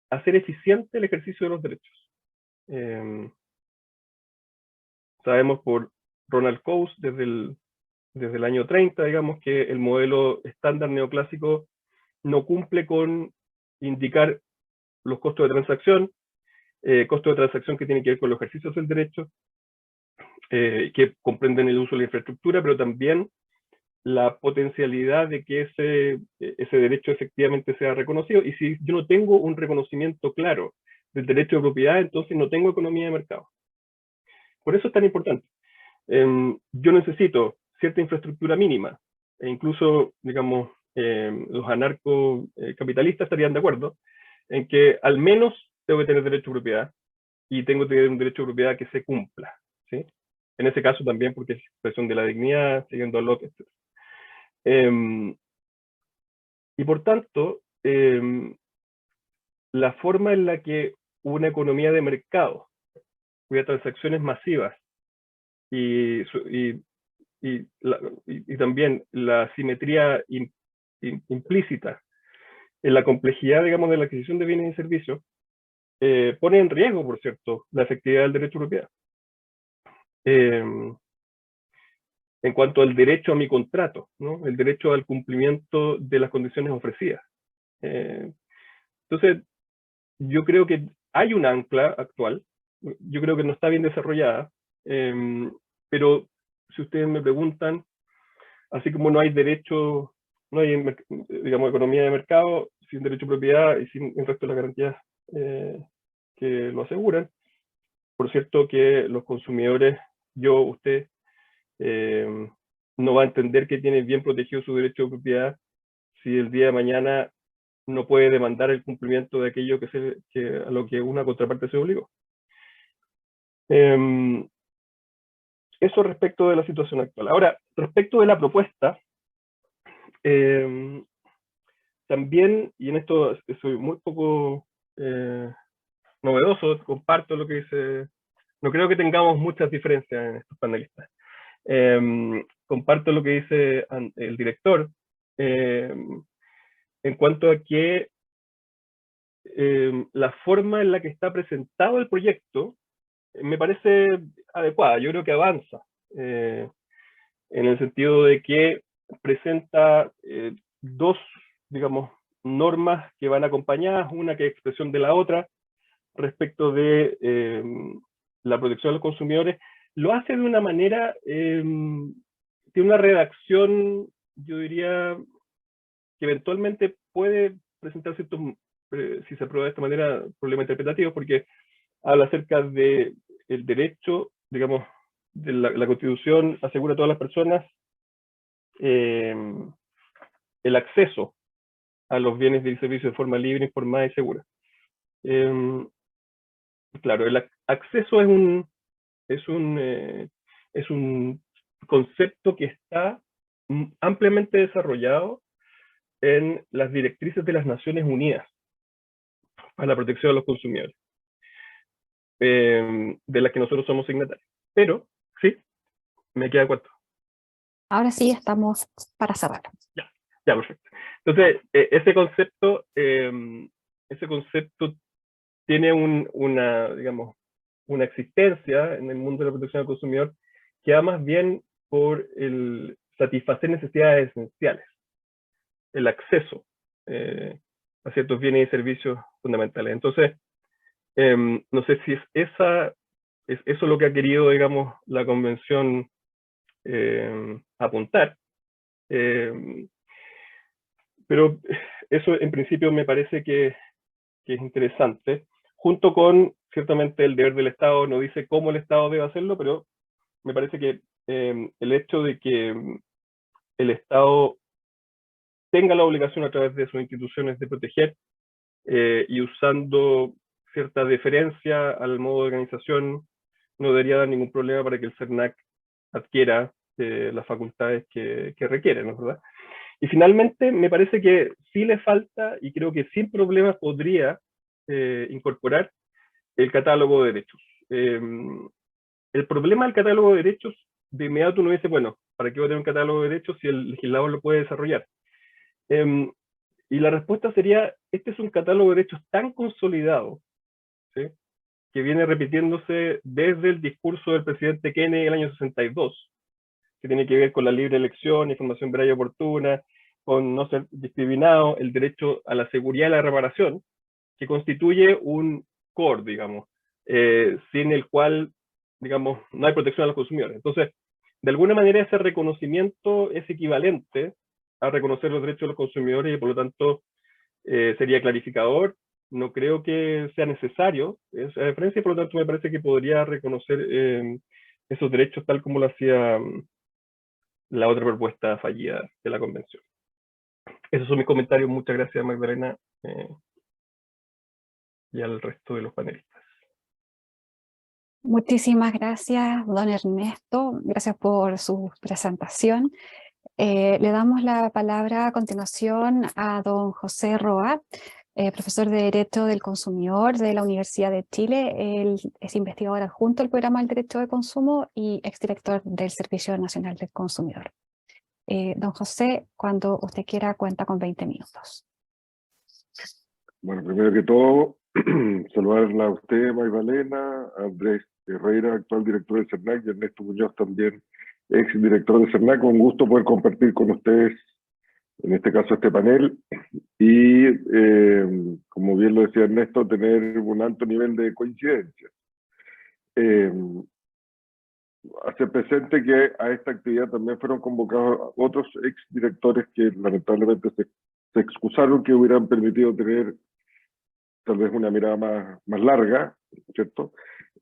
Speaker 4: hacer eficiente el ejercicio de los derechos. Sabemos por Ronald Coase, desde el año 30, digamos, que el modelo estándar neoclásico no cumple con indicar los costos de transacción que tienen que ver con los ejercicios del derecho, que comprenden el uso de la infraestructura, pero también la potencialidad de que ese derecho efectivamente sea reconocido. Y si yo no tengo un reconocimiento claro del derecho de propiedad, entonces no tengo economía de mercado. Por eso es tan importante. Yo necesito cierta infraestructura mínima, e incluso, digamos, los anarcocapitalistas estarían de acuerdo en que al menos tengo que tener derecho de propiedad, y tengo que tener un derecho de propiedad que se cumpla, ¿sí? En ese caso también porque es expresión de la dignidad, siguiendo a Locke, etc. Y por tanto, la forma en la que una economía de mercado, cuya transacciones masivas y también la simetría implícita en la complejidad, digamos, de la adquisición de bienes y servicios, pone en riesgo, por cierto, la efectividad del derecho de propiedad. En cuanto al derecho a mi contrato, ¿no? El derecho al cumplimiento de las condiciones ofrecidas. Entonces, yo creo que hay un ancla actual, yo creo que no está bien desarrollada, pero si ustedes me preguntan, así como no hay derecho, no hay, digamos, economía de mercado sin derecho de propiedad y sin el resto de las garantías que lo aseguran, por cierto que los consumidores, usted, no va a entender que tiene bien protegido su derecho de propiedad si el día de mañana no puede demandar el cumplimiento de aquello a lo que una contraparte se obligó. Eso respecto de la situación actual. Ahora, respecto de la propuesta, también, y en esto soy muy poco novedoso, comparto lo que dice, no creo que tengamos muchas diferencias en estos panelistas. Comparto lo que dice el director en cuanto a que la forma en la que está presentado el proyecto me parece adecuada. Yo creo que avanza en el sentido de que presenta dos, digamos, normas que van acompañadas, una que es expresión de la otra respecto de la protección de los consumidores. Lo hace de una manera, tiene una redacción, yo diría, que eventualmente puede presentar ciertos, si se aprueba de esta manera, problemas interpretativos, porque habla acerca del derecho, digamos, de la Constitución asegura a todas las personas el acceso a los bienes y servicios de forma libre, informada y segura. Claro, el acceso es un concepto que está ampliamente desarrollado en las directrices de las Naciones Unidas para la protección de los consumidores, de las que nosotros somos signatarios. Pero, sí, me queda corto.
Speaker 2: Ahora sí, estamos para cerrar.
Speaker 4: Ya, perfecto. Entonces, ese concepto tiene digamos, una existencia en el mundo de la protección del consumidor que va más bien por el satisfacer necesidades esenciales, el acceso a ciertos bienes y servicios fundamentales. Entonces, no sé si es eso lo que ha querido, digamos, la convención apuntar. Pero eso en principio me parece que es interesante, junto con, ciertamente, el deber del Estado. No dice cómo el Estado debe hacerlo, pero me parece que el hecho de que el Estado tenga la obligación a través de sus instituciones de proteger, y usando cierta deferencia al modo de organización, no debería dar ningún problema para que el CERNAC adquiera las facultades que requiere, ¿no es verdad? Y finalmente, me parece que sí le falta, y creo que sin problemas podría incorporar, el catálogo de derechos. El problema del catálogo de derechos, de inmediato uno dice, bueno, ¿para qué va a tener un catálogo de derechos si el legislador lo puede desarrollar? Y la respuesta sería, este es un catálogo de derechos tan consolidado, ¿sí?, que viene repitiéndose desde el discurso del presidente Kennedy en el año 62, que tiene que ver con la libre elección, información veraz y oportuna, con no ser discriminado, el derecho a la seguridad y la reparación, que constituye un core, digamos, sin el cual, digamos, no hay protección a los consumidores. Entonces, de alguna manera ese reconocimiento es equivalente a reconocer los derechos de los consumidores y por lo tanto sería clarificador. No creo que sea necesario esa diferencia y por lo tanto me parece que podría reconocer esos derechos tal como lo hacía la otra propuesta fallida de la convención. Esos son mis comentarios. Muchas gracias, Magdalena, y al resto de los panelistas.
Speaker 2: Muchísimas gracias, don Ernesto. Gracias por su presentación. Le damos la palabra a continuación a don José Roa, profesor de Derecho del Consumidor de la Universidad de Chile. Él es investigador adjunto del Programa del Derecho de Consumo y exdirector del Servicio Nacional del Consumidor. Don José, cuando usted quiera, cuenta con 20 minutos.
Speaker 5: Bueno, primero que todo, saludarla a usted, Magdalena, a Andrés Herrera, actual director del CERNAC, y Ernesto Muñoz, también ex director del CERNAC. Un gusto poder compartir con ustedes, en este caso, este panel, y, como bien lo decía Ernesto, tener un alto nivel de coincidencia. Hacer presente que a esta actividad también fueron convocados otros ex directores que lamentablemente se excusaron, que hubieran permitido tener tal vez una mirada más larga, ¿cierto?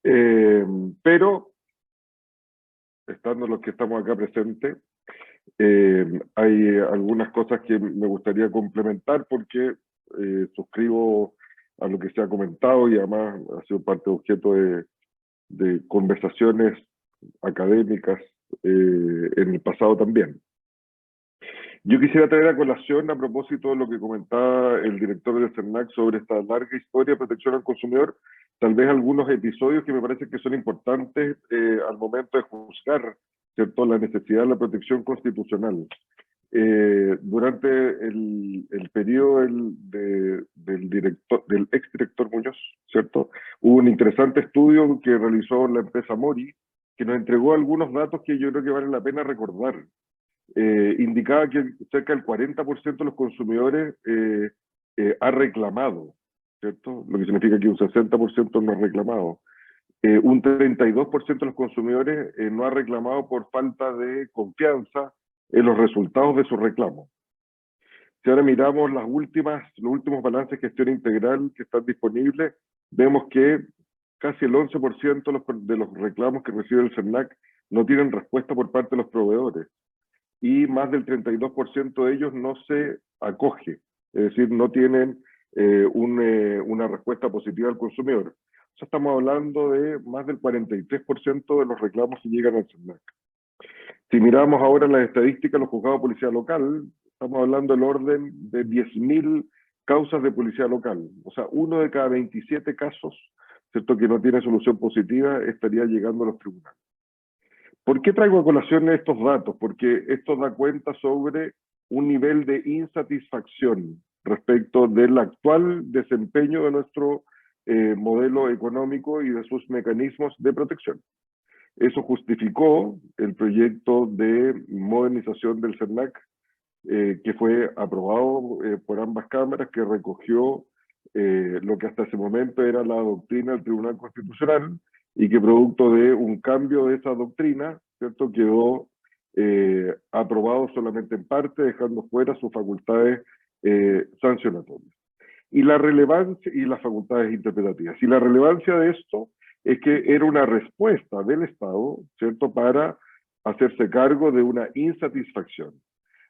Speaker 5: Pero, estando los que estamos acá presentes, hay algunas cosas que me gustaría complementar porque suscribo a lo que se ha comentado y además ha sido parte objeto de conversaciones académicas en el pasado también. Yo quisiera traer a colación, a propósito de lo que comentaba el director del CERNAC sobre esta larga historia de protección al consumidor, tal vez algunos episodios que me parece que son importantes al momento de juzgar, ¿cierto?, la necesidad de la protección constitucional. Durante el periodo del exdirector Muñoz, ¿cierto?, hubo un interesante estudio que realizó la empresa Mori, que nos entregó algunos datos que yo creo que vale la pena recordar. Indicaba que cerca del 40% de los consumidores ha reclamado, ¿cierto? Lo que significa que un 60% no ha reclamado. Un 32% de los consumidores no ha reclamado por falta de confianza en los resultados de sus reclamos. Si ahora miramos los últimos balances de gestión integral que están disponibles, vemos que casi el 11% de los reclamos que recibe el CERNAC no tienen respuesta por parte de los proveedores. Y más del 32% de ellos no se acoge, es decir, no tienen una respuesta positiva al consumidor. O sea, estamos hablando de más del 43% de los reclamos que llegan al CERNAC. Si miramos ahora las estadísticas de los juzgados de policía local, estamos hablando del orden de 10.000 causas de policía local. O sea, 1 de cada 27 casos, ¿cierto?, que no tiene solución positiva, estaría llegando a los tribunales. ¿Por qué traigo a colación estos datos? Porque esto da cuenta sobre un nivel de insatisfacción respecto del actual desempeño de nuestro modelo económico y de sus mecanismos de protección. Eso justificó el proyecto de modernización del CERNAC, que fue aprobado por ambas cámaras, que recogió lo que hasta ese momento era la doctrina del Tribunal Constitucional, y que producto de un cambio de esa doctrina, ¿cierto?, quedó aprobado solamente en parte, dejando fuera sus facultades sancionatorias. Y la relevancia y las facultades interpretativas. Y la relevancia de esto es que era una respuesta del Estado, ¿cierto?, para hacerse cargo de una insatisfacción.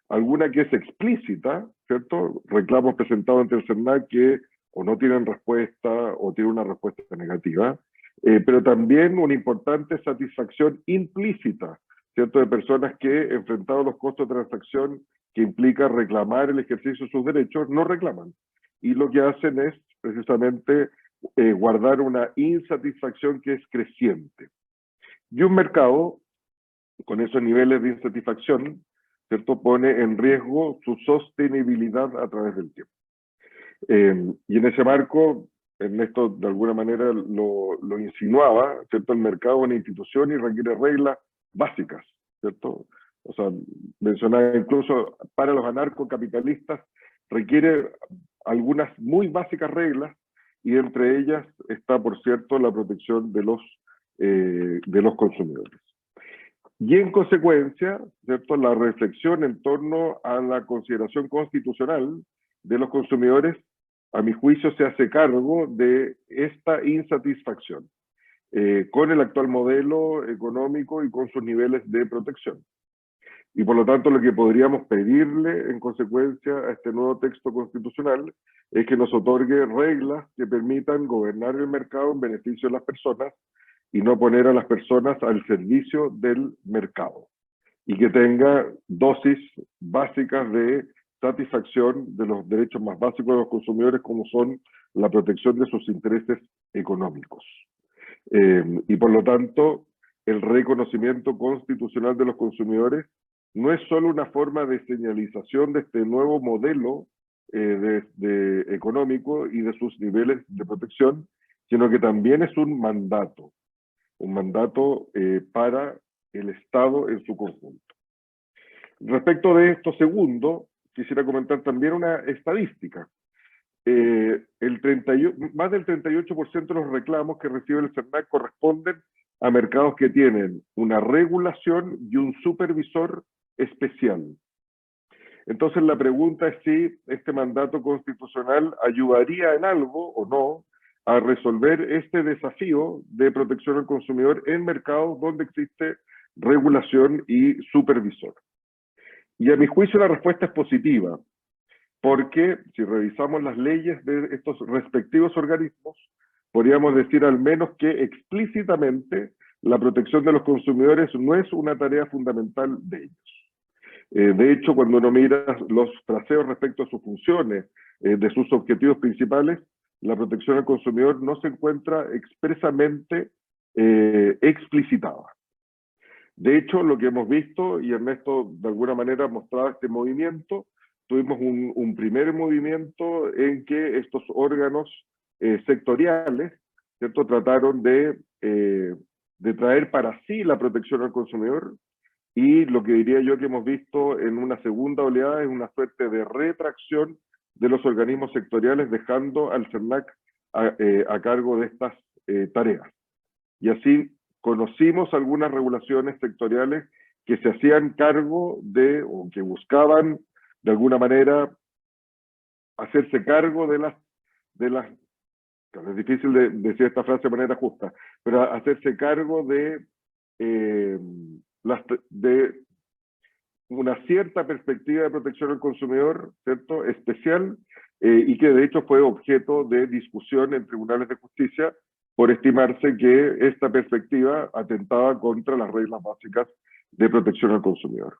Speaker 5: Alguna que es explícita, ¿cierto?, reclamos presentados ante el CERNAC que o no tienen respuesta o tienen una respuesta negativa, pero también una importante satisfacción implícita, ¿cierto?, de personas que, enfrentados a los costos de transacción que implica reclamar el ejercicio de sus derechos, no reclaman. Y lo que hacen es precisamente guardar una insatisfacción que es creciente. Y un mercado con esos niveles de insatisfacción, ¿cierto?, pone en riesgo su sostenibilidad a través del tiempo. Y en ese marco, Ernesto de alguna manera lo insinuaba, ¿cierto?, el mercado es una institución y requiere reglas básicas, ¿cierto? O sea, mencionaba incluso para los anarcocapitalistas requiere algunas muy básicas reglas, y entre ellas está, por cierto, la protección de los consumidores. Y en consecuencia, ¿cierto?, la reflexión en torno a la consideración constitucional de los consumidores, a mi juicio, se hace cargo de esta insatisfacción con el actual modelo económico y con sus niveles de protección. Y por lo tanto, lo que podríamos pedirle en consecuencia a este nuevo texto constitucional es que nos otorgue reglas que permitan gobernar el mercado en beneficio de las personas y no poner a las personas al servicio del mercado, y que tenga dosis básicas de satisfacción de los derechos más básicos de los consumidores, como son la protección de sus intereses económicos. Y por lo tanto, el reconocimiento constitucional de los consumidores no es solo una forma de señalización de este nuevo modelo económico y de sus niveles de protección, sino que también es un mandato para el Estado en su conjunto. Respecto de esto segundo, quisiera comentar también una estadística. Más del 38% de los reclamos que recibe el CERNAC corresponden a mercados que tienen una regulación y un supervisor especial. Entonces la pregunta es si este mandato constitucional ayudaría en algo o no a resolver este desafío de protección al consumidor en mercados donde existe regulación y supervisor. Y a mi juicio la respuesta es positiva, porque si revisamos las leyes de estos respectivos organismos, podríamos decir al menos que explícitamente la protección de los consumidores no es una tarea fundamental de ellos. De hecho, cuando uno mira los fraseos respecto a sus funciones, de sus objetivos principales, la protección al consumidor no se encuentra expresamente explicitada. De hecho, lo que hemos visto, y Ernesto de alguna manera mostraba este movimiento, tuvimos un primer movimiento en que estos órganos sectoriales, ¿cierto?, trataron de traer para sí la protección al consumidor, y lo que diría yo que hemos visto en una segunda oleada es una suerte de retracción de los organismos sectoriales, dejando al CERNAC a cargo de estas tareas. Y así conocimos algunas regulaciones sectoriales que se hacían cargo de, o que buscaban de alguna manera hacerse cargo de las es difícil de decir esta frase de manera justa, pero hacerse cargo de una cierta perspectiva de protección al consumidor, ¿cierto?, especial, y que de hecho fue objeto de discusión en tribunales de justicia por estimarse que esta perspectiva atentaba contra las reglas básicas de protección al consumidor.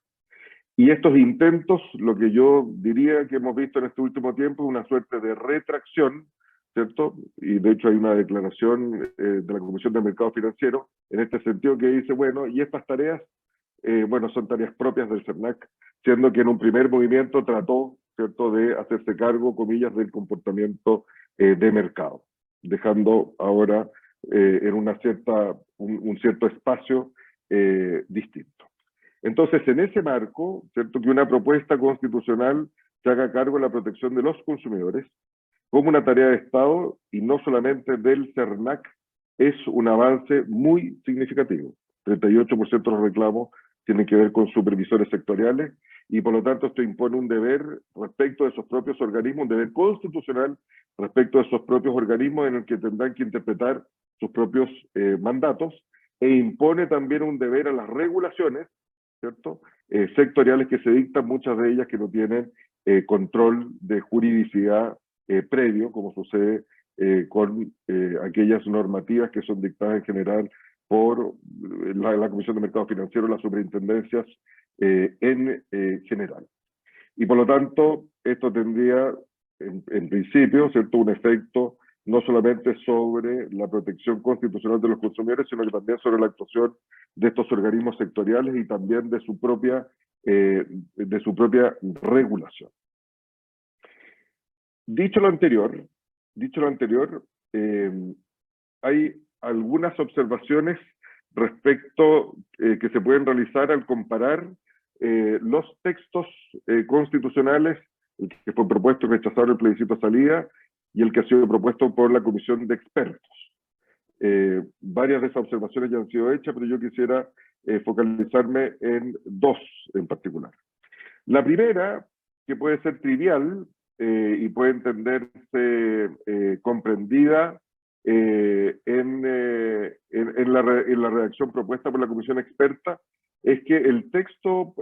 Speaker 5: Y estos intentos, lo que yo diría que hemos visto en este último tiempo, es una suerte de retracción, ¿cierto? Y de hecho hay una declaración de la Comisión de Mercado Financiero en este sentido que dice, bueno, y estas tareas, bueno, son tareas propias del CERNAC, siendo que en un primer movimiento trató, ¿cierto?, de hacerse cargo, comillas, del comportamiento de mercado, dejando ahora en un cierto espacio distinto. Entonces, en ese marco, ¿cierto?, que una propuesta constitucional se haga cargo de la protección de los consumidores como una tarea de Estado y no solamente del CERNAC, es un avance muy significativo. 38% de los reclamos tienen que ver con supervisores sectoriales, y por lo tanto esto impone un deber respecto de esos propios organismos, un deber constitucional respecto de esos propios organismos en el que tendrán que interpretar sus propios mandatos, e impone también un deber a las regulaciones, ¿cierto? Sectoriales que se dictan, muchas de ellas que no tienen control de juridicidad previo, como sucede con aquellas normativas que son dictadas en general por la Comisión de Mercado Financiero, las superintendencias en general. Y por lo tanto, esto tendría, en principio, ¿cierto?, un efecto no solamente sobre la protección constitucional de los consumidores, sino que también sobre la actuación de estos organismos sectoriales y también de su propia regulación. Dicho lo anterior, hay algunas observaciones respecto que se pueden realizar al comparar los textos constitucionales, el que fue propuesto y rechazado en el plebiscito de salida, y el que ha sido propuesto por la Comisión de Expertos. Varias de esas observaciones ya han sido hechas, pero yo quisiera focalizarme en dos en particular. La primera, que puede ser trivial y puede entenderse comprendida en la redacción propuesta por la Comisión Experta, es que el texto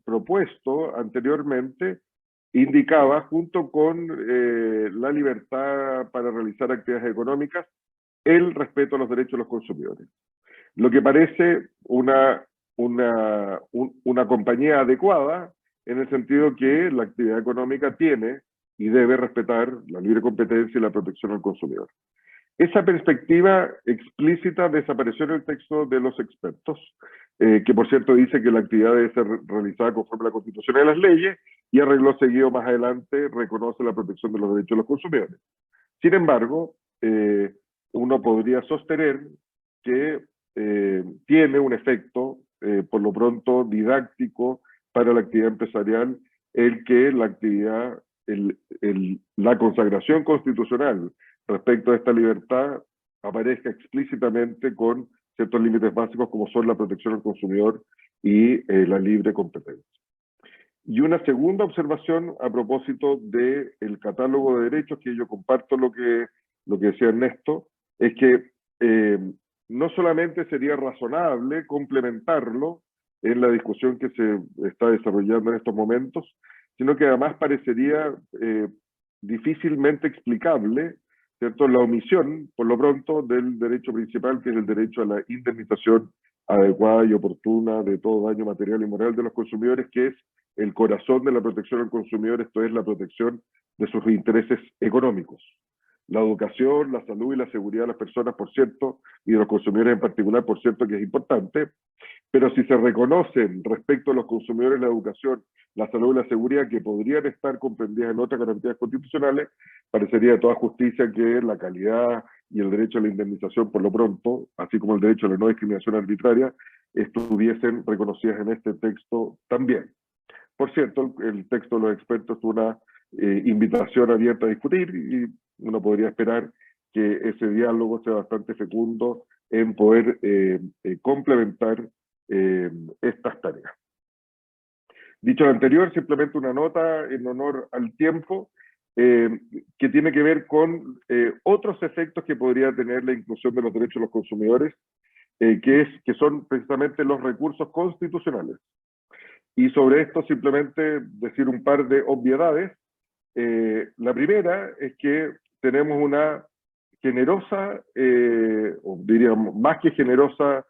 Speaker 5: propuesto anteriormente indicaba, junto con la libertad para realizar actividades económicas, el respeto a los derechos de los consumidores. Lo que parece una compañía adecuada, en el sentido que la actividad económica tiene y debe respetar la libre competencia y la protección al consumidor. Esa perspectiva explícita desapareció en el texto de los expertos, que por cierto dice que la actividad debe ser realizada conforme a la Constitución y las leyes, y arreglo seguido más adelante reconoce la protección de los derechos de los consumidores. Sin embargo, uno podría sostener que tiene un efecto, por lo pronto, didáctico para la actividad empresarial, el que la actividad, la consagración constitucional respecto a esta libertad aparezca explícitamente con ciertos límites básicos como son la protección al consumidor y la libre competencia. Y una segunda observación a propósito del catálogo de derechos, que yo comparto lo que decía Ernesto, es que no solamente sería razonable complementarlo en la discusión que se está desarrollando en estos momentos, sino que además parecería difícilmente explicable, ¿cierto?, la omisión, por lo pronto, del derecho principal, que es el derecho a la indemnización adecuada y oportuna de todo daño material y moral de los consumidores, que es el corazón de la protección al consumidor, esto es la protección de sus intereses económicos. La educación, la salud y la seguridad de las personas, por cierto, y de los consumidores en particular, por cierto, que es importante, pero si se reconocen respecto a los consumidores la educación, la salud y la seguridad, que podrían estar comprendidas en otras garantías constitucionales, parecería de toda justicia que la calidad y el derecho a la indemnización, por lo pronto, así como el derecho a la no discriminación arbitraria, estuviesen reconocidas en este texto también. Por cierto, el texto de los expertos es una invitación abierta a discutir, y uno podría esperar que ese diálogo sea bastante fecundo en poder complementar estas tareas. Dicho lo anterior, simplemente una nota en honor al tiempo, que tiene que ver con otros efectos que podría tener la inclusión de los derechos de los consumidores, que son precisamente los recursos constitucionales. Y sobre esto simplemente decir un par de obviedades. La primera es que tenemos una generosa, o diríamos más que generosa,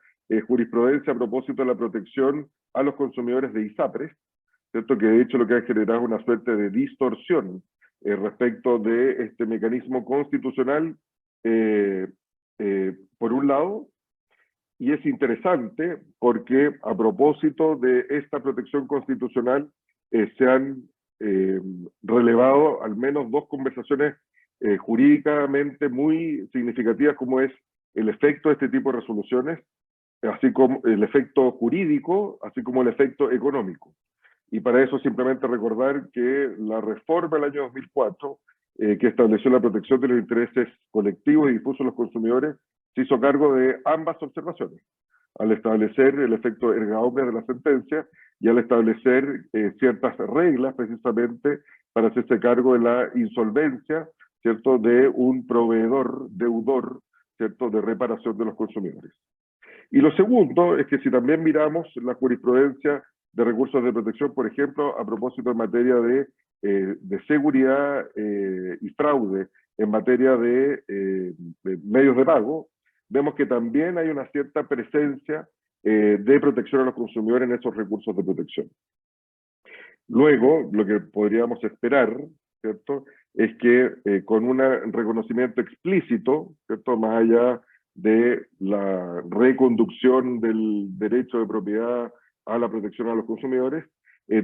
Speaker 5: jurisprudencia a propósito de la protección a los consumidores de ISAPRES, ¿cierto?, que de hecho lo que ha generado es una suerte de distorsión respecto de este mecanismo constitucional, por un lado. Y es interesante porque a propósito de esta protección constitucional se han relevado al menos dos conversaciones jurídicamente muy significativas, como es el efecto de este tipo de resoluciones, así como el efecto jurídico, así como el efecto económico. Y para eso simplemente recordar que la reforma del año 2004, que estableció la protección de los intereses colectivos y difusos de los consumidores, se hizo cargo de ambas observaciones. al establecer el efecto erga omnes de la sentencia y al establecer ciertas reglas precisamente para hacerse cargo de la insolvencia, ¿cierto?, de un proveedor deudor, ¿cierto?, de reparación de los consumidores. Y lo segundo es que si también miramos la jurisprudencia de recursos de protección, por ejemplo, a propósito en materia de seguridad y fraude, en materia de medios de pago, vemos que también hay una cierta presencia de protección a los consumidores en esos recursos de protección. Luego, lo que podríamos esperar, ¿cierto?, es que con un reconocimiento explícito, ¿cierto?, más allá de la reconducción del derecho de propiedad a la protección a los consumidores,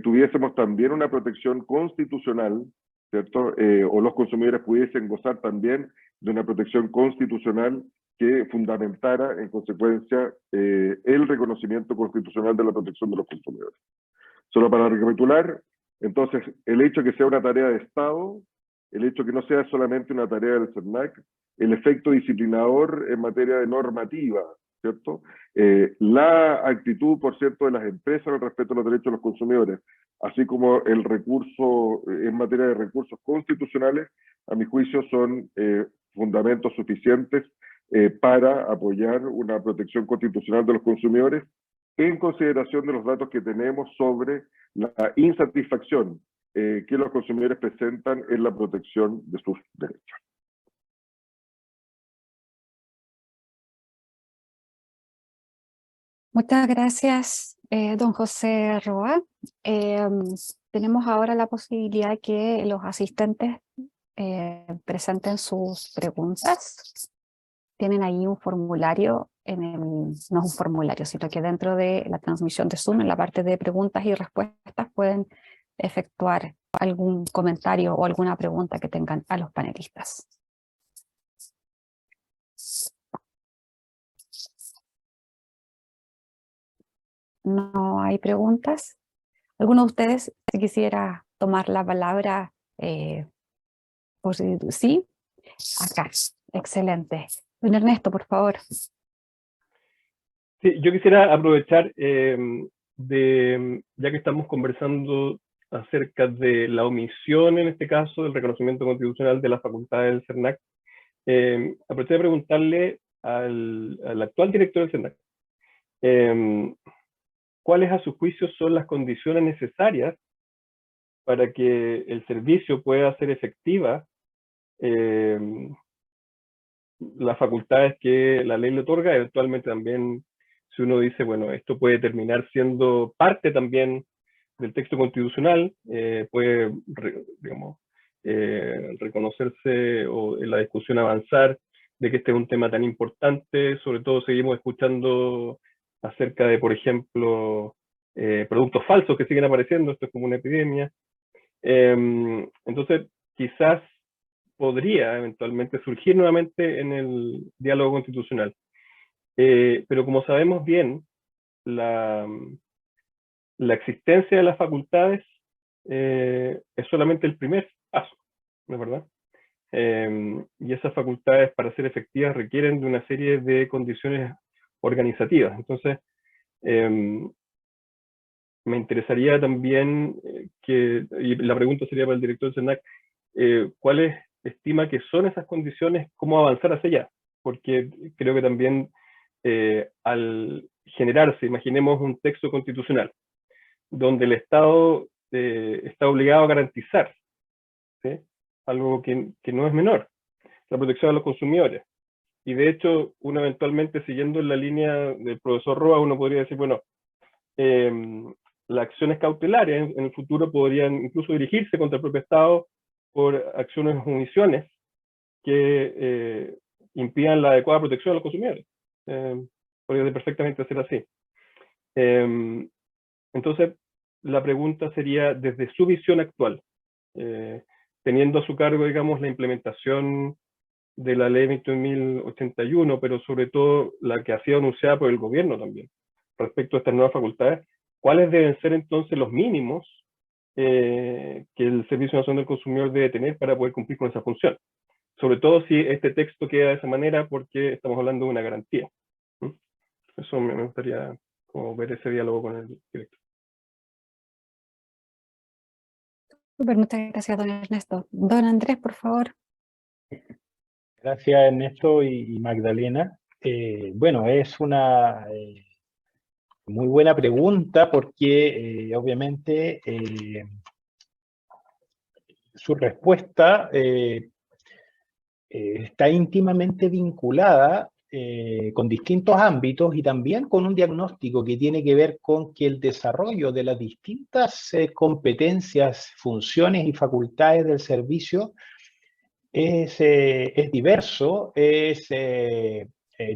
Speaker 5: tuviésemos también una protección constitucional, ¿cierto?, o los consumidores pudiesen gozar también de una protección constitucional que fundamentara, en consecuencia, el reconocimiento constitucional de la protección de los consumidores. Solo para recapitular, entonces, el hecho de que sea una tarea de Estado, el hecho de que no sea solamente una tarea del CERNAC, el efecto disciplinador en materia de normativa, ¿cierto? La actitud, por cierto, de las empresas al respeto a los derechos de los consumidores, así como el recurso en materia de recursos constitucionales, a mi juicio son fundamentos suficientes para apoyar una protección constitucional de los consumidores en consideración de los datos que tenemos sobre la insatisfacción que los consumidores presentan en la protección de sus derechos.
Speaker 2: Muchas gracias, don José Roa. Tenemos ahora la posibilidad de que los asistentes presenten sus preguntas. Tienen ahí un formulario, no es un formulario, sino que dentro de la transmisión de Zoom, en la parte de preguntas y respuestas, pueden efectuar algún comentario o alguna pregunta que tengan a los panelistas. No hay preguntas. ¿Alguno de ustedes si quisiera tomar la palabra? Sí, acá. Excelente. Don Ernesto, por favor.
Speaker 4: Sí, yo quisiera aprovechar ya que estamos conversando acerca de la omisión, en este caso, del reconocimiento constitucional de las facultades del CERNAC, aproveché de preguntarle al actual director del CERNAC cuáles a su juicio son las condiciones necesarias para que el servicio pueda hacer efectiva las facultades que la ley le otorga. Eventualmente también, si uno dice, bueno, esto puede terminar siendo parte también del texto constitucional, puede, digamos, reconocerse o en la discusión avanzar de que este es un tema tan importante. Sobre todo seguimos escuchando acerca de, por ejemplo, productos falsos que siguen apareciendo. Esto es como una epidemia. Entonces, quizás podría eventualmente surgir nuevamente en el diálogo constitucional. Pero como sabemos bien, la existencia de las facultades es solamente el primer paso, ¿no es verdad? Y esas facultades, para ser efectivas, requieren de una serie de condiciones organizativas. Entonces, me interesaría también y la pregunta sería para el director del CERNAC, ¿cuáles estima que son esas condiciones, cómo avanzar hacia allá? Porque creo que también al generarse, imaginemos un texto constitucional, donde el Estado está obligado a garantizar, ¿sí?, algo que no es menor, la protección a los consumidores. Y de hecho, uno eventualmente, siguiendo en la línea del profesor Roa, uno podría decir, bueno, las acciones cautelares en el futuro podrían incluso dirigirse contra el propio Estado por acciones o omisiones que impidan la adecuada protección a los consumidores. Podría perfectamente ser así. Entonces, la pregunta sería, desde su visión actual, teniendo a su cargo, digamos, la implementación de la ley 21.081, pero sobre todo la que ha sido anunciada por el gobierno también, respecto a estas nuevas facultades, ¿cuáles deben ser entonces los mínimos que el Servicio Nacional del Consumidor debe tener para poder cumplir con esa función? Sobre todo si este texto queda de esa manera, porque estamos hablando de una garantía. Eso me gustaría como ver ese diálogo con el director.
Speaker 2: Súper, muchas gracias, don Ernesto. Don Andrés, por favor.
Speaker 3: Gracias, Ernesto y Magdalena. Bueno, es una muy buena pregunta porque obviamente su respuesta está íntimamente vinculada con distintos ámbitos y también con un diagnóstico que tiene que ver con que el desarrollo de las distintas competencias, funciones y facultades del servicio es diverso,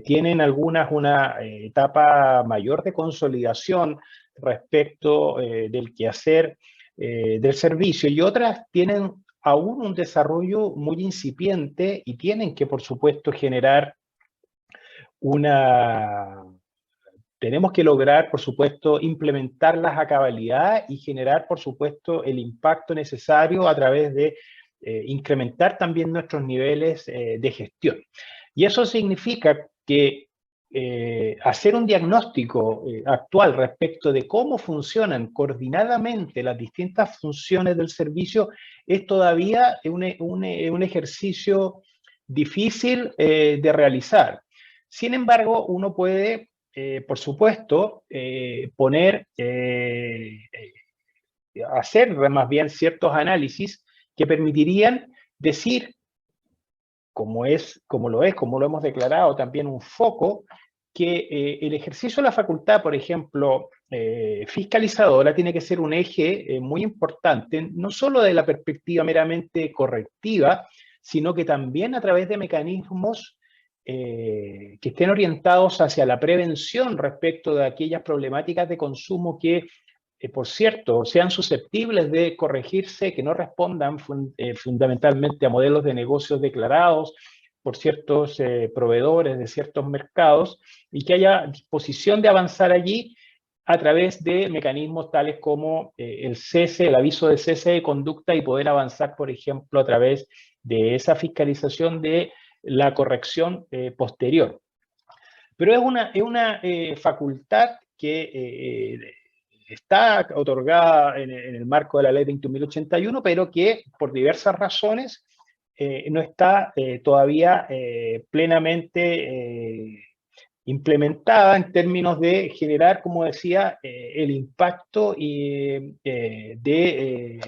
Speaker 3: tienen algunas una etapa mayor de consolidación respecto del quehacer del servicio y otras tienen aún un desarrollo muy incipiente y tienen que, por supuesto, generar tenemos que lograr, por supuesto, implementarlas a cabalidad y generar, por supuesto, el impacto necesario a través de incrementar también nuestros niveles de gestión. Y eso significa que hacer un diagnóstico actual respecto de cómo funcionan coordinadamente las distintas funciones del servicio es todavía un ejercicio difícil de realizar. Sin embargo, uno puede, por supuesto, hacer más bien ciertos análisis que permitirían decir, como lo hemos declarado también un foco, que el ejercicio de la facultad, por ejemplo, fiscalizadora, tiene que ser un eje muy importante, no solo de la perspectiva meramente correctiva, sino que también a través de mecanismos que estén orientados hacia la prevención respecto de aquellas problemáticas de consumo que, por cierto, sean susceptibles de corregirse, que no respondan fundamentalmente a modelos de negocios declarados por ciertos proveedores de ciertos mercados y que haya disposición de avanzar allí a través de mecanismos tales como el cese, el aviso de cese de conducta y poder avanzar, por ejemplo, a través de esa fiscalización de la corrección posterior. Pero es una facultad que está otorgada en el marco de la ley 21.081, pero que por diversas razones no está todavía plenamente implementada en términos de generar, como decía, el impacto de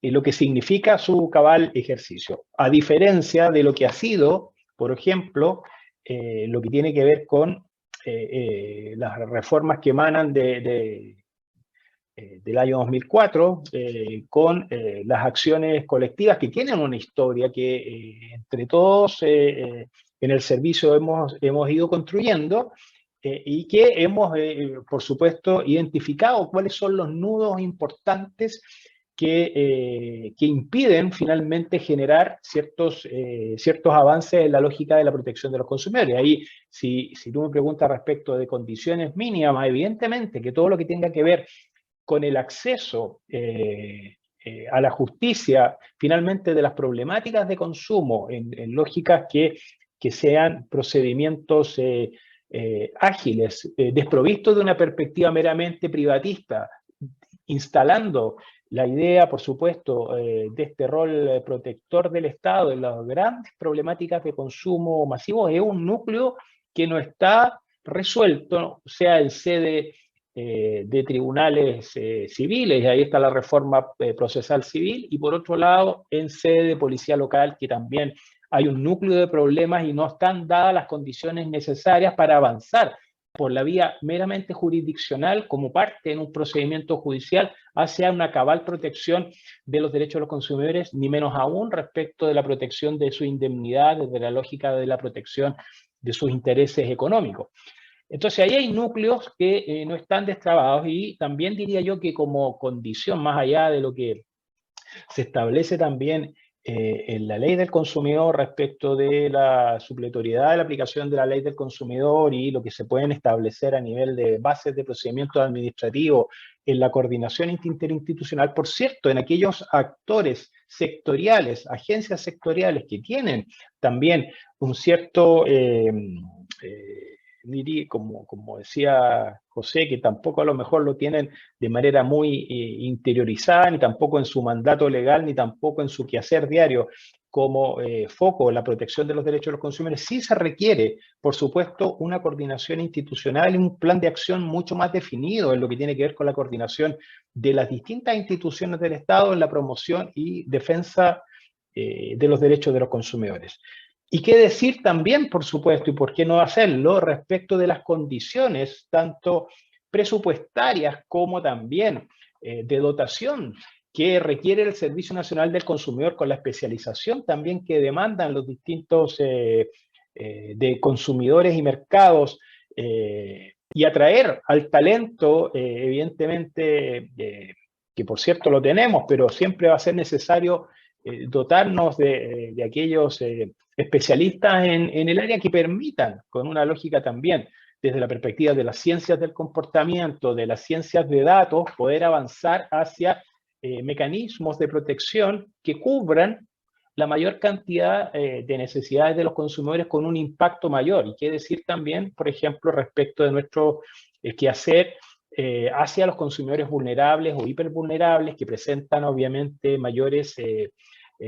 Speaker 3: lo que significa su cabal ejercicio. A diferencia de lo que ha sido, por ejemplo, lo que tiene que ver con las reformas que emanan del año 2004, con las acciones colectivas que tienen una historia que entre todos en el servicio hemos ido construyendo y que hemos, por supuesto, identificado cuáles son los nudos importantes que impiden finalmente generar ciertos avances en la lógica de la protección de los consumidores. Ahí, si tú me preguntas respecto de condiciones mínimas, evidentemente que todo lo que tenga que ver con el acceso a la justicia, finalmente de las problemáticas de consumo en lógicas que sean procedimientos ágiles, desprovistos de una perspectiva meramente privatista, instalando la idea, por supuesto, de este rol protector del Estado en las grandes problemáticas de consumo masivo, es un núcleo que no está resuelto, sea en sede de tribunales civiles, y ahí está la reforma procesal civil, y por otro lado, en sede de policía local, que también hay un núcleo de problemas y no están dadas las condiciones necesarias para avanzar por la vía meramente jurisdiccional como parte en un procedimiento judicial hacia una cabal protección de los derechos de los consumidores, ni menos aún respecto de la protección de su indemnidad, desde la lógica de la protección de sus intereses económicos. Entonces ahí hay núcleos que no están destrabados y también diría yo que como condición, más allá de lo que se establece también en la ley del consumidor respecto de la supletoriedad de la aplicación de la ley del consumidor y lo que se pueden establecer a nivel de bases de procedimientos administrativos en la coordinación interinstitucional, por cierto, en aquellos actores sectoriales, agencias sectoriales que tienen también un cierto diría, como decía José, que tampoco a lo mejor lo tienen de manera muy interiorizada, ni tampoco en su mandato legal, ni tampoco en su quehacer diario, como foco en la protección de los derechos de los consumidores, sí se requiere, por supuesto, una coordinación institucional y un plan de acción mucho más definido en lo que tiene que ver con la coordinación de las distintas instituciones del Estado en la promoción y defensa de los derechos de los consumidores. Y qué decir también, por supuesto, y por qué no hacerlo, respecto de las condiciones, tanto presupuestarias como también de dotación que requiere el Servicio Nacional del Consumidor, con la especialización también que demandan los distintos de consumidores y mercados, y atraer al talento, evidentemente, que por cierto lo tenemos, pero siempre va a ser necesario dotarnos de aquellos especialistas en el área que permitan, con una lógica también, desde la perspectiva de las ciencias del comportamiento, de las ciencias de datos, poder avanzar hacia mecanismos de protección que cubran la mayor cantidad de necesidades de los consumidores con un impacto mayor. Y qué decir también, por ejemplo, respecto de nuestro quehacer hacia los consumidores vulnerables o hipervulnerables, que presentan obviamente mayores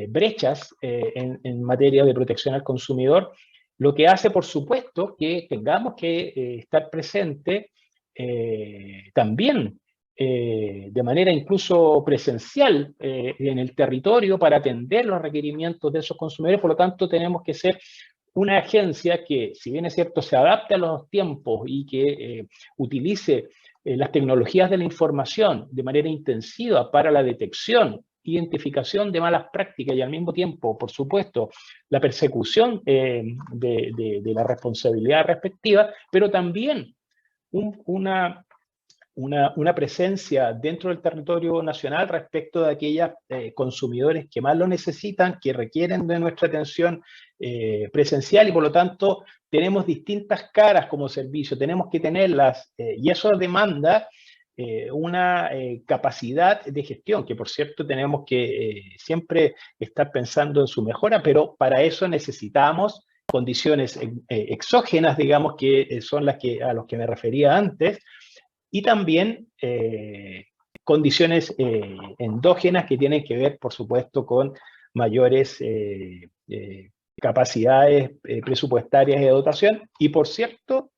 Speaker 3: brechas en materia de protección al consumidor, lo que hace, por supuesto, que tengamos que estar presente también de manera incluso presencial en el territorio para atender los requerimientos de esos consumidores. Por lo tanto, tenemos que ser una agencia que, si bien es cierto, se adapte a los tiempos y que utilice las tecnologías de la información de manera intensiva para la detección, identificación de malas prácticas y al mismo tiempo, por supuesto, la persecución de la responsabilidad respectiva, pero también una presencia dentro del territorio nacional respecto de aquellos consumidores que más lo necesitan, que requieren de nuestra atención presencial, y por lo tanto tenemos distintas caras como servicio, tenemos que tenerlas, y eso demanda una capacidad de gestión, que por cierto tenemos que siempre estar pensando en su mejora, pero para eso necesitamos condiciones exógenas, digamos, que son las a los que me refería antes, y también condiciones endógenas que tienen que ver, por supuesto, con mayores capacidades presupuestarias de dotación. Y por cierto,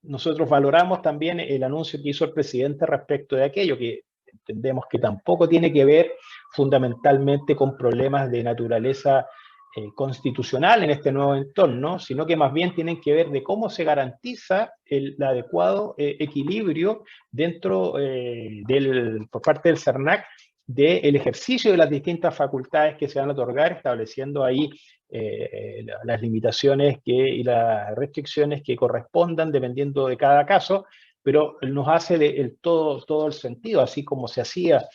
Speaker 3: nosotros valoramos también el anuncio que hizo el presidente respecto de aquello, que entendemos que tampoco tiene que ver fundamentalmente con problemas de naturaleza constitucional en este nuevo entorno, sino que más bien tienen que ver de cómo se garantiza el adecuado equilibrio dentro por parte del CERNAC del ejercicio de las distintas facultades que se van a otorgar, estableciendo ahí las limitaciones y las restricciones que correspondan dependiendo de cada caso, pero nos hace todo el sentido, así como se hacía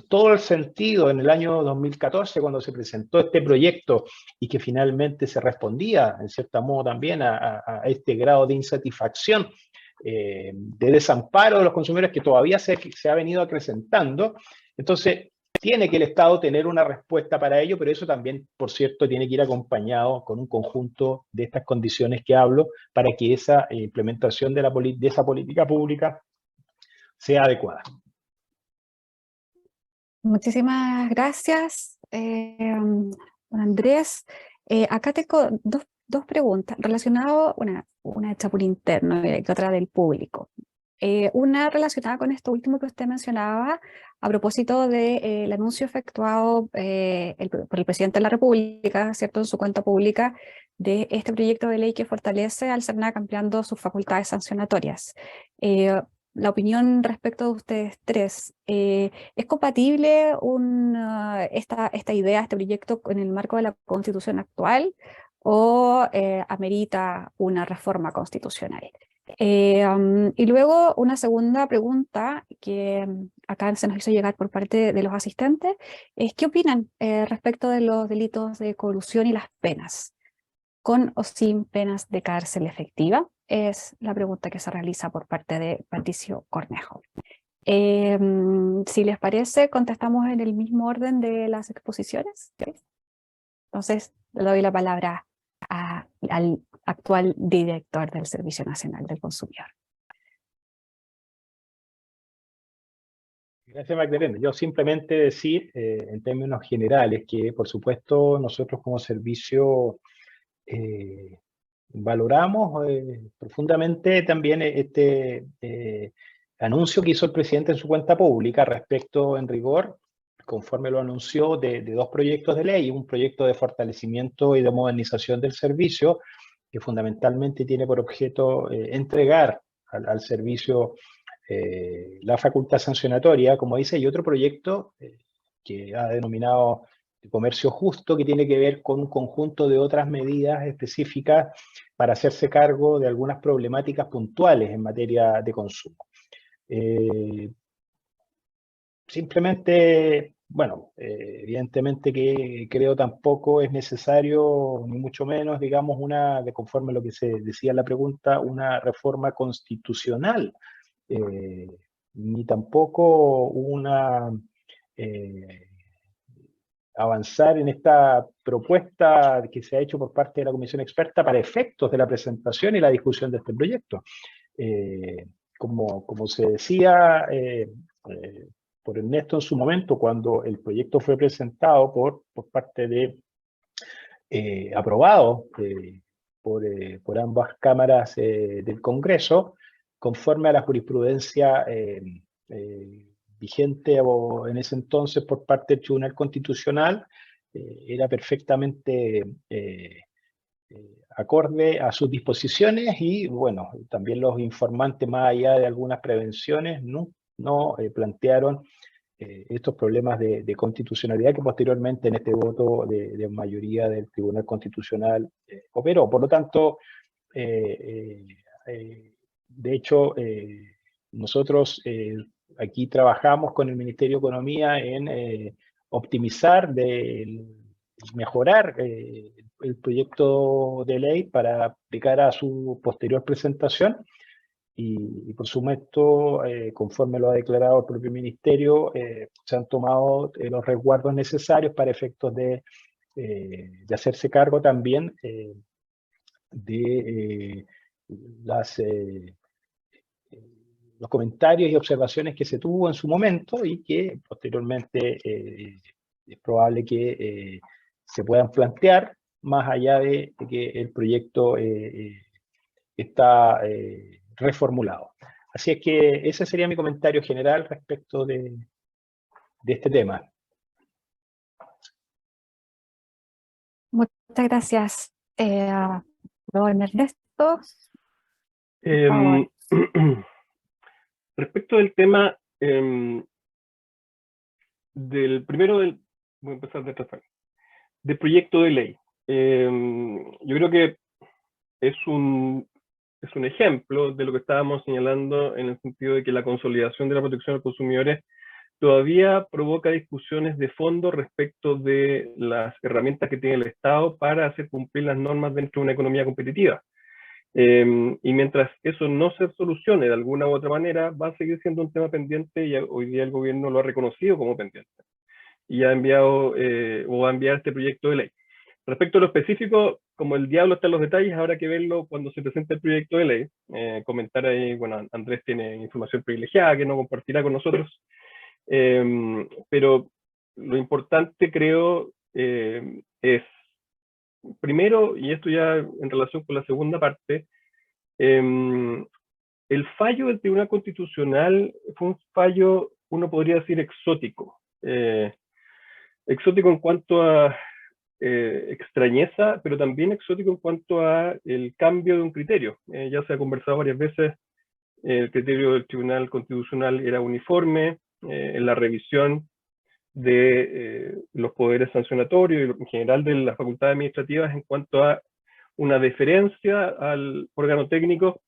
Speaker 3: todo el sentido en el año 2014 cuando se presentó este proyecto y que finalmente se respondía en cierto modo también a este grado de insatisfacción, de desamparo de los consumidores que todavía se ha venido acrecentando. Entonces tiene que el Estado tener una respuesta para ello, pero eso también, por cierto, tiene que ir acompañado con un conjunto de estas condiciones que hablo para que esa implementación de esa política pública sea adecuada.
Speaker 2: Muchísimas gracias, don Andrés. Acá tengo dos preguntas relacionadas, una hecha por interno y otra del público. Una relacionada con esto último que usted mencionaba, a propósito del anuncio efectuado por el presidente de la República, ¿cierto?, en su cuenta pública, de este proyecto de ley que fortalece al CERNAC ampliando sus facultades sancionatorias. La opinión respecto de ustedes tres, ¿es compatible esta idea, este proyecto en el marco de la Constitución actual o amerita una reforma constitucional? Y luego una segunda pregunta que acá se nos hizo llegar por parte de los asistentes es ¿qué opinan respecto de los delitos de colusión y las penas? ¿Con o sin penas de cárcel efectiva? Es la pregunta que se realiza por parte de Patricio Cornejo. Si les parece, contestamos en el mismo orden de las exposiciones. Entonces, le doy la palabra actual director del Servicio Nacional del Consumidor.
Speaker 3: Gracias, Magdalena. Yo simplemente decir, en términos generales, que por supuesto nosotros como servicio valoramos profundamente también este anuncio que hizo el presidente en su cuenta pública respecto, en rigor, conforme lo anunció, de 2 proyectos de ley, un proyecto de fortalecimiento y de modernización del servicio, que fundamentalmente tiene por objeto entregar al servicio la facultad sancionatoria, como dice, y otro proyecto que ha denominado comercio justo, que tiene que ver con un conjunto de otras medidas específicas para hacerse cargo de algunas problemáticas puntuales en materia de consumo. Simplemente, bueno, evidentemente que creo tampoco es necesario, ni mucho menos, digamos, conforme a lo que se decía en la pregunta, una reforma constitucional, ni tampoco avanzar en esta propuesta que se ha hecho por parte de la Comisión Experta para efectos de la presentación y la discusión de este proyecto. Como se decía por Ernesto en su momento, cuando el proyecto fue presentado por parte de aprobado por ambas cámaras del Congreso, conforme a la jurisprudencia vigente en ese entonces por parte del Tribunal Constitucional, era perfectamente acorde a sus disposiciones y, bueno, también los informantes, más allá de algunas prevenciones, no plantearon estos problemas de constitucionalidad que posteriormente en este voto de mayoría del Tribunal Constitucional operó. Por lo tanto, de hecho, nosotros aquí trabajamos con el Ministerio de Economía en optimizar, mejorar el proyecto de ley de cara a su posterior presentación. Y por supuesto, conforme lo ha declarado el propio Ministerio, se han tomado los resguardos necesarios para efectos de hacerse cargo también de los comentarios y observaciones que se tuvo en su momento y que posteriormente es probable que se puedan plantear más allá de que el proyecto está reformulado. Así es que ese sería mi comentario general respecto de este tema.
Speaker 2: Muchas gracias, don Ernesto.
Speaker 4: Respecto del tema voy a empezar de esta forma, del proyecto de ley. Yo creo que es un ejemplo de lo que estábamos señalando en el sentido de que la consolidación de la protección de los consumidores todavía provoca discusiones de fondo respecto de las herramientas que tiene el Estado para hacer cumplir las normas dentro de una economía competitiva. Y mientras eso no se solucione de alguna u otra manera, va a seguir siendo un tema pendiente y hoy día el gobierno lo ha reconocido como pendiente y ha enviado o va a enviar este proyecto de ley. Respecto a lo específico, como el diablo está en los detalles, habrá que verlo cuando se presente el proyecto de ley. Comentar ahí, bueno, Andrés tiene información privilegiada que no compartirá con nosotros, pero lo importante creo es, primero, y esto ya en relación con la segunda parte, el fallo del Tribunal Constitucional fue un fallo, uno podría decir, exótico. Exótico en cuanto a extrañeza, pero también exótico en cuanto a el cambio de un criterio. Ya se ha conversado varias veces, el criterio del Tribunal Constitucional era uniforme en la revisión de los poderes sancionatorios y en general de las facultades administrativas en cuanto a una deferencia al órgano técnico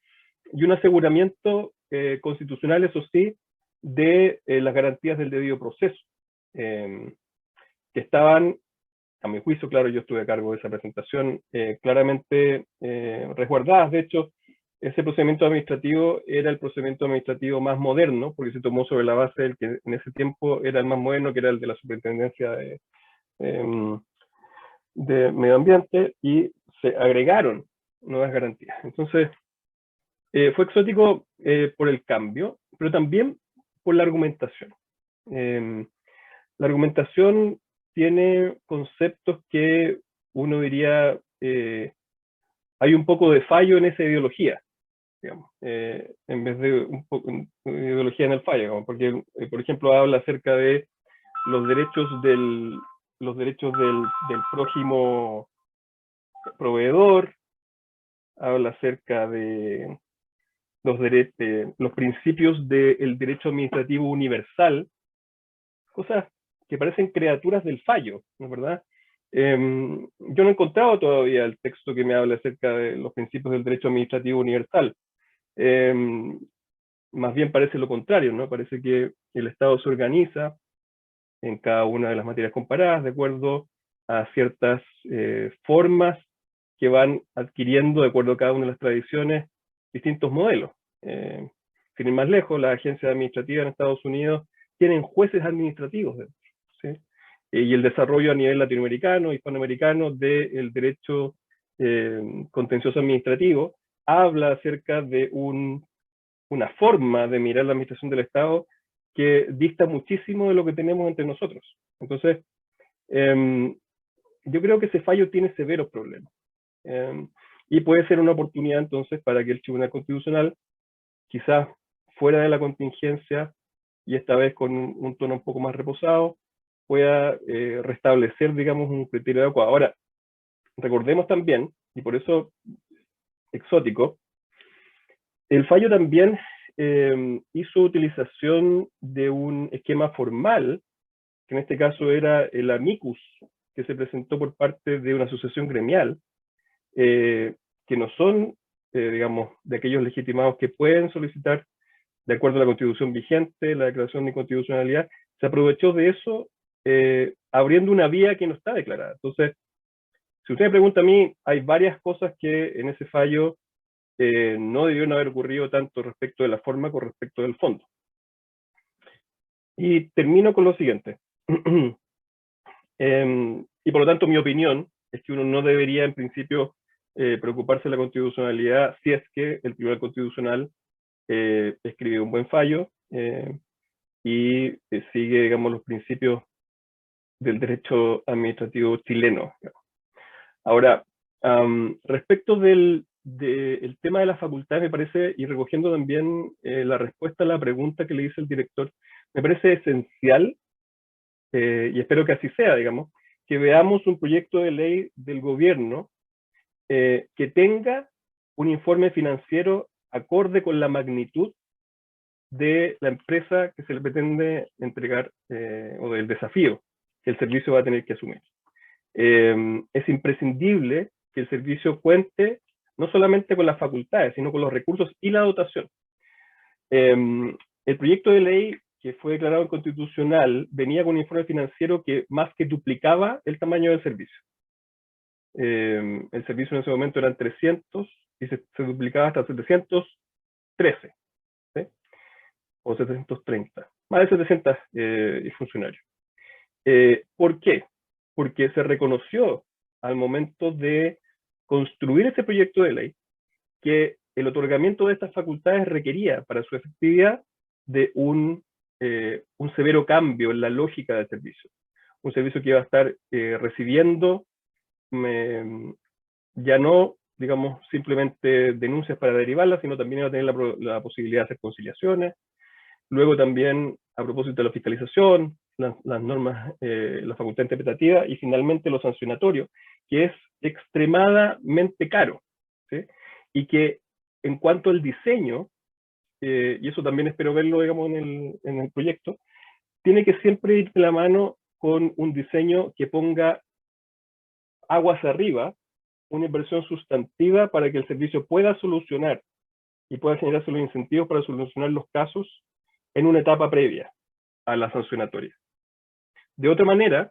Speaker 4: y un aseguramiento constitucional, eso sí, de las garantías del debido proceso, que estaban, a mi juicio, claro, yo estuve a cargo de esa presentación, claramente resguardadas. De hecho, ese procedimiento administrativo era el procedimiento administrativo más moderno, porque se tomó sobre la base del que en ese tiempo era el más moderno, que era el de la Superintendencia de Medio Ambiente, y se agregaron nuevas garantías. Entonces, fue exótico por el cambio, pero también por la argumentación. La argumentación tiene conceptos que uno diría, hay un poco de fallo en esa ideología, digamos, en vez de un poco de ideología en el fallo, digamos, porque, por ejemplo, habla acerca de los derechos del prójimo proveedor, habla acerca de los principios del derecho administrativo universal, cosas que parecen criaturas del fallo, ¿no es verdad? Yo no he encontrado todavía el texto que me habla acerca de los principios del derecho administrativo universal. Más bien parece lo contrario, ¿no? Parece que el Estado se organiza en cada una de las materias comparadas de acuerdo a ciertas formas que van adquiriendo, de acuerdo a cada una de las tradiciones, distintos modelos. Sin ir más lejos, las agencias administrativas en Estados Unidos tienen jueces administrativos dentro, ¿sí? Y el desarrollo a nivel latinoamericano, hispanoamericano, del derecho contencioso administrativo habla acerca de una forma de mirar la administración del Estado que dista muchísimo de lo que tenemos entre nosotros. Entonces, yo creo que ese fallo tiene severos problemas. Y puede ser una oportunidad entonces para que el Tribunal Constitucional, quizás fuera de la contingencia, y esta vez con un tono un poco más reposado, pueda restablecer, digamos, un criterio adecuado. Ahora, recordemos también, y por eso exótico, el fallo también hizo utilización de un esquema formal, que en este caso era el amicus, que se presentó por parte de una asociación gremial, que no son, digamos, de aquellos legitimados que pueden solicitar, de acuerdo a la Constitución vigente, la declaración de inconstitucionalidad, se aprovechó de eso, abriendo una vía que no está declarada. Entonces, si usted me pregunta a mí, hay varias cosas que en ese fallo no debieron haber ocurrido tanto respecto de la forma como respecto del fondo. Y termino con lo siguiente. Y por lo tanto mi opinión es que uno no debería en principio preocuparse de la constitucionalidad si es que el Tribunal Constitucional escribe un buen fallo y sigue, digamos, los principios del derecho administrativo chileno. Ahora, respecto del tema de las facultades, me parece, y recogiendo también la respuesta a la pregunta que le hizo el director, me parece esencial, y espero que así sea, digamos, que veamos un proyecto de ley del gobierno que tenga un informe financiero acorde con la magnitud de la empresa que se le pretende entregar, o del desafío que el servicio va a tener que asumir. Es imprescindible que el servicio cuente no solamente con las facultades, sino con los recursos y la dotación. El proyecto de ley que fue declarado inconstitucional venía con un informe financiero que más que duplicaba el tamaño del servicio. El servicio en ese momento eran 300 y se duplicaba hasta 713, ¿sí? O 730, más de 700 funcionarios. ¿Por qué? Porque se reconoció al momento de construir ese proyecto de ley que el otorgamiento de estas facultades requería para su efectividad de un severo cambio en la lógica del servicio. Un servicio que iba a estar recibiendo ya no, digamos, simplemente denuncias para derivarlas, sino también iba a tener la posibilidad de hacer conciliaciones. Luego también, a propósito de la fiscalización, las normas, la facultad interpretativa y finalmente lo sancionatorio, que es extremadamente caro, ¿sí? Y que en cuanto al diseño, y eso también espero verlo, digamos, en el proyecto, tiene que siempre ir de la mano con un diseño que ponga aguas arriba una inversión sustantiva para que el servicio pueda solucionar y pueda generarse los incentivos para solucionar los casos en una etapa previa a la sancionatoria. De otra manera,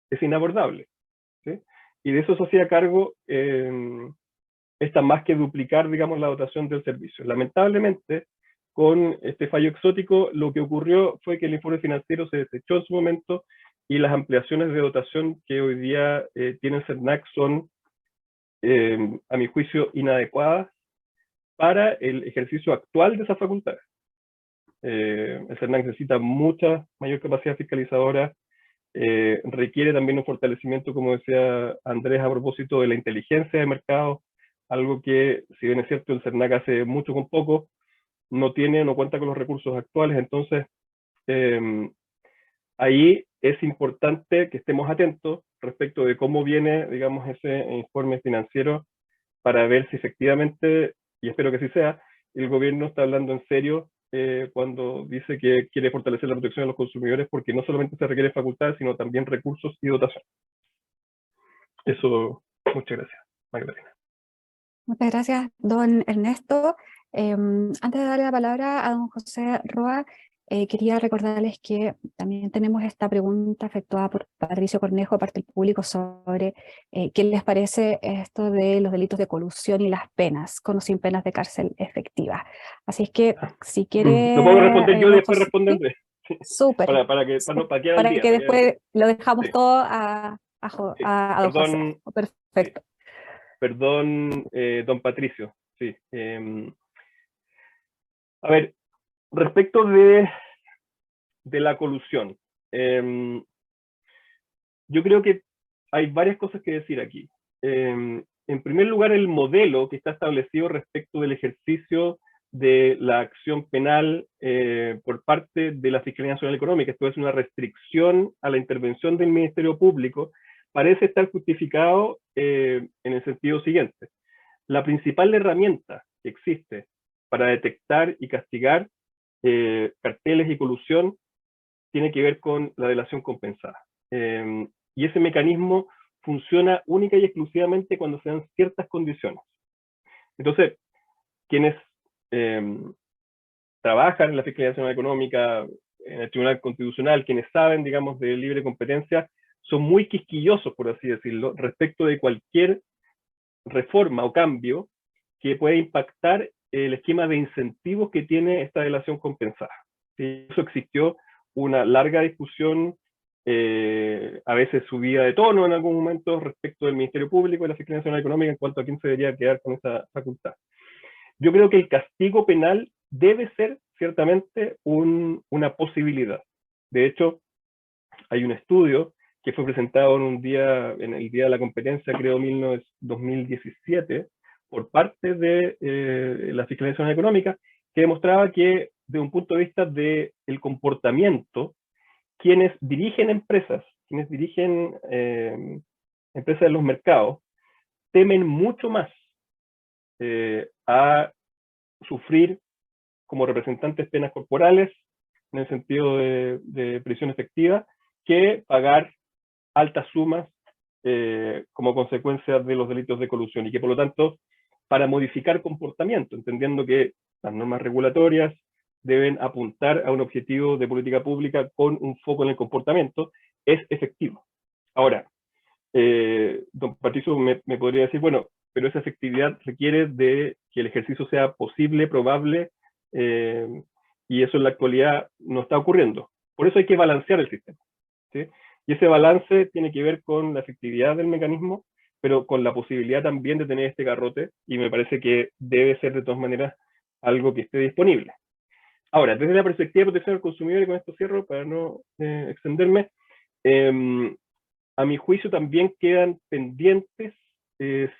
Speaker 4: es inabordable, ¿sí? Y de eso se hacía cargo esta más que duplicar, digamos, la dotación del servicio. Lamentablemente, con este fallo exótico, lo que ocurrió fue que el informe financiero se desechó en su momento y las ampliaciones de dotación que hoy día tiene el CERNAC son a mi juicio, inadecuadas para el ejercicio actual de esas facultades. El CERNAC necesita mucha mayor capacidad fiscalizadora, requiere también un fortalecimiento, como decía Andrés, a propósito de la inteligencia de mercado, algo que, si bien es cierto, el CERNAC hace mucho con poco, no cuenta con los recursos actuales. Entonces, ahí es importante que estemos atentos respecto de cómo viene, digamos, ese informe financiero, para ver si efectivamente, y espero que así sea, el gobierno está hablando en serio cuando dice que quiere fortalecer la protección de los consumidores, porque no solamente se requieren facultades, sino también recursos y dotación. Eso, muchas gracias, Magdalena.
Speaker 2: Muchas gracias, don Ernesto. Antes de darle la palabra a don José Roa, quería recordarles que también tenemos esta pregunta efectuada por Patricio Cornejo, parte del público, sobre qué les parece esto de los delitos de colusión y las penas, con o sin penas de cárcel efectiva. Así es que, si quiere...
Speaker 4: Lo puedo responder yo y
Speaker 2: don
Speaker 4: después
Speaker 2: José,
Speaker 4: responde Andrés.
Speaker 2: súper.
Speaker 4: Para que quedar al día.
Speaker 2: Que después lo dejamos
Speaker 4: Sí.
Speaker 2: todo a don José. Perfecto.
Speaker 4: Perdón, don Patricio. Sí. A ver, respecto de la colusión, yo creo que hay varias cosas que decir aquí. En primer lugar, el modelo que está establecido respecto del ejercicio de la acción penal por parte de la Fiscalía Nacional Económica, esto es una restricción a la intervención del Ministerio Público, parece estar justificado en el sentido siguiente. La principal herramienta que existe para detectar y castigar carteles y colusión tiene que ver con la delación compensada. Y ese mecanismo funciona única y exclusivamente cuando se dan ciertas condiciones. Entonces, quienes trabajan en la Fiscalía Nacional Económica, en el Tribunal Constitucional, quienes saben, digamos, de libre competencia, son muy quisquillosos, por así decirlo, respecto de cualquier reforma o cambio que pueda impactar el esquema de incentivos que tiene esta delación compensada. ¿Sí? Eso existió una larga discusión, a veces subida de tono en algunos momentos, respecto del Ministerio Público y la Fiscalía Nacional Económica en cuanto a quién se debería quedar con esa facultad. Yo creo que el castigo penal debe ser ciertamente una posibilidad. De hecho, hay un estudio que fue presentado en el Día de la Competencia, creo, 2017, por parte de la Fiscalía Nacional Económica, que demostraba que, de un punto de vista del comportamiento, quienes dirigen empresas, empresas de los mercados, temen mucho más a sufrir como representantes penas corporales, en el sentido de prisión efectiva, que pagar altas sumas como consecuencia de los delitos de colusión, y que por lo tanto, para modificar comportamiento, entendiendo que las normas regulatorias deben apuntar a un objetivo de política pública con un foco en el comportamiento, es efectivo. Ahora, don Patricio me podría decir, bueno, pero esa efectividad requiere de que el ejercicio sea posible, probable, y eso en la actualidad no está ocurriendo. Por eso hay que balancear el sistema, ¿sí? Y ese balance tiene que ver con la efectividad del mecanismo, pero con la posibilidad también de tener este garrote, y me parece que debe ser de todas maneras algo que esté disponible. Ahora, desde la perspectiva de protección del consumidor, y con esto cierro para no extenderme, a mi juicio también quedan pendientes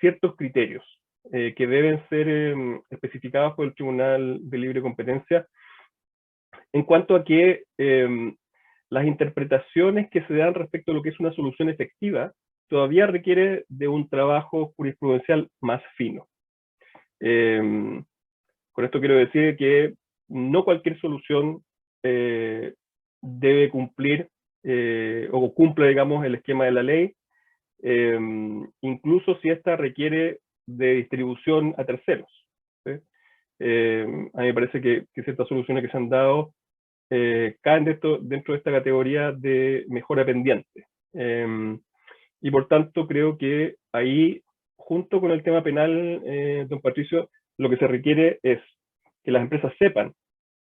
Speaker 4: ciertos criterios que deben ser especificados por el Tribunal de Libre Competencia, en cuanto a que las interpretaciones que se dan respecto a lo que es una solución efectiva todavía requiere de un trabajo jurisprudencial más fino. Con esto quiero decir que no cualquier solución debe cumplir o cumple, digamos, el esquema de la ley, incluso si esta requiere de distribución a terceros, ¿sí? A mí me parece que ciertas soluciones que se han dado caen dentro de esta categoría de mejora pendiente. Y por tanto creo que ahí, junto con el tema penal, don Patricio, lo que se requiere es que las empresas sepan,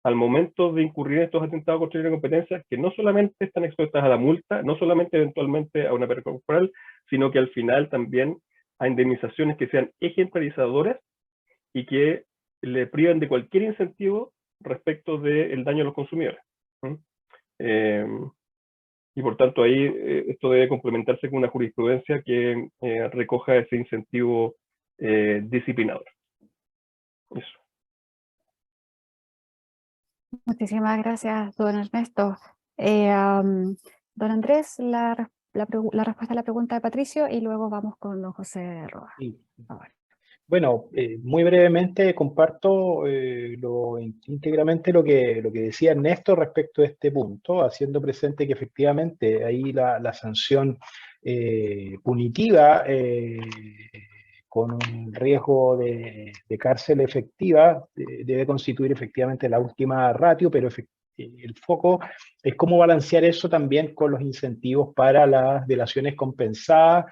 Speaker 4: al momento de incurrir en estos atentados contra la competencia, que no solamente están expuestas a la multa, no solamente eventualmente a una pena corporal, sino que al final también a indemnizaciones que sean ejemplarizadoras y que le privan de cualquier incentivo respecto del daño a los consumidores. Y por tanto ahí esto debe complementarse con una jurisprudencia que recoja ese incentivo disciplinador. Eso.
Speaker 2: Muchísimas gracias, don Ernesto. Don Andrés, la respuesta a la pregunta de Patricio y luego vamos con don José Roa.
Speaker 3: Sí. Bueno, muy brevemente comparto íntegramente lo que decía Ernesto respecto de este punto, haciendo presente que efectivamente ahí la sanción punitiva con un riesgo de cárcel efectiva debe constituir efectivamente la última ratio, pero el foco es cómo balancear eso también con los incentivos para las delaciones compensadas,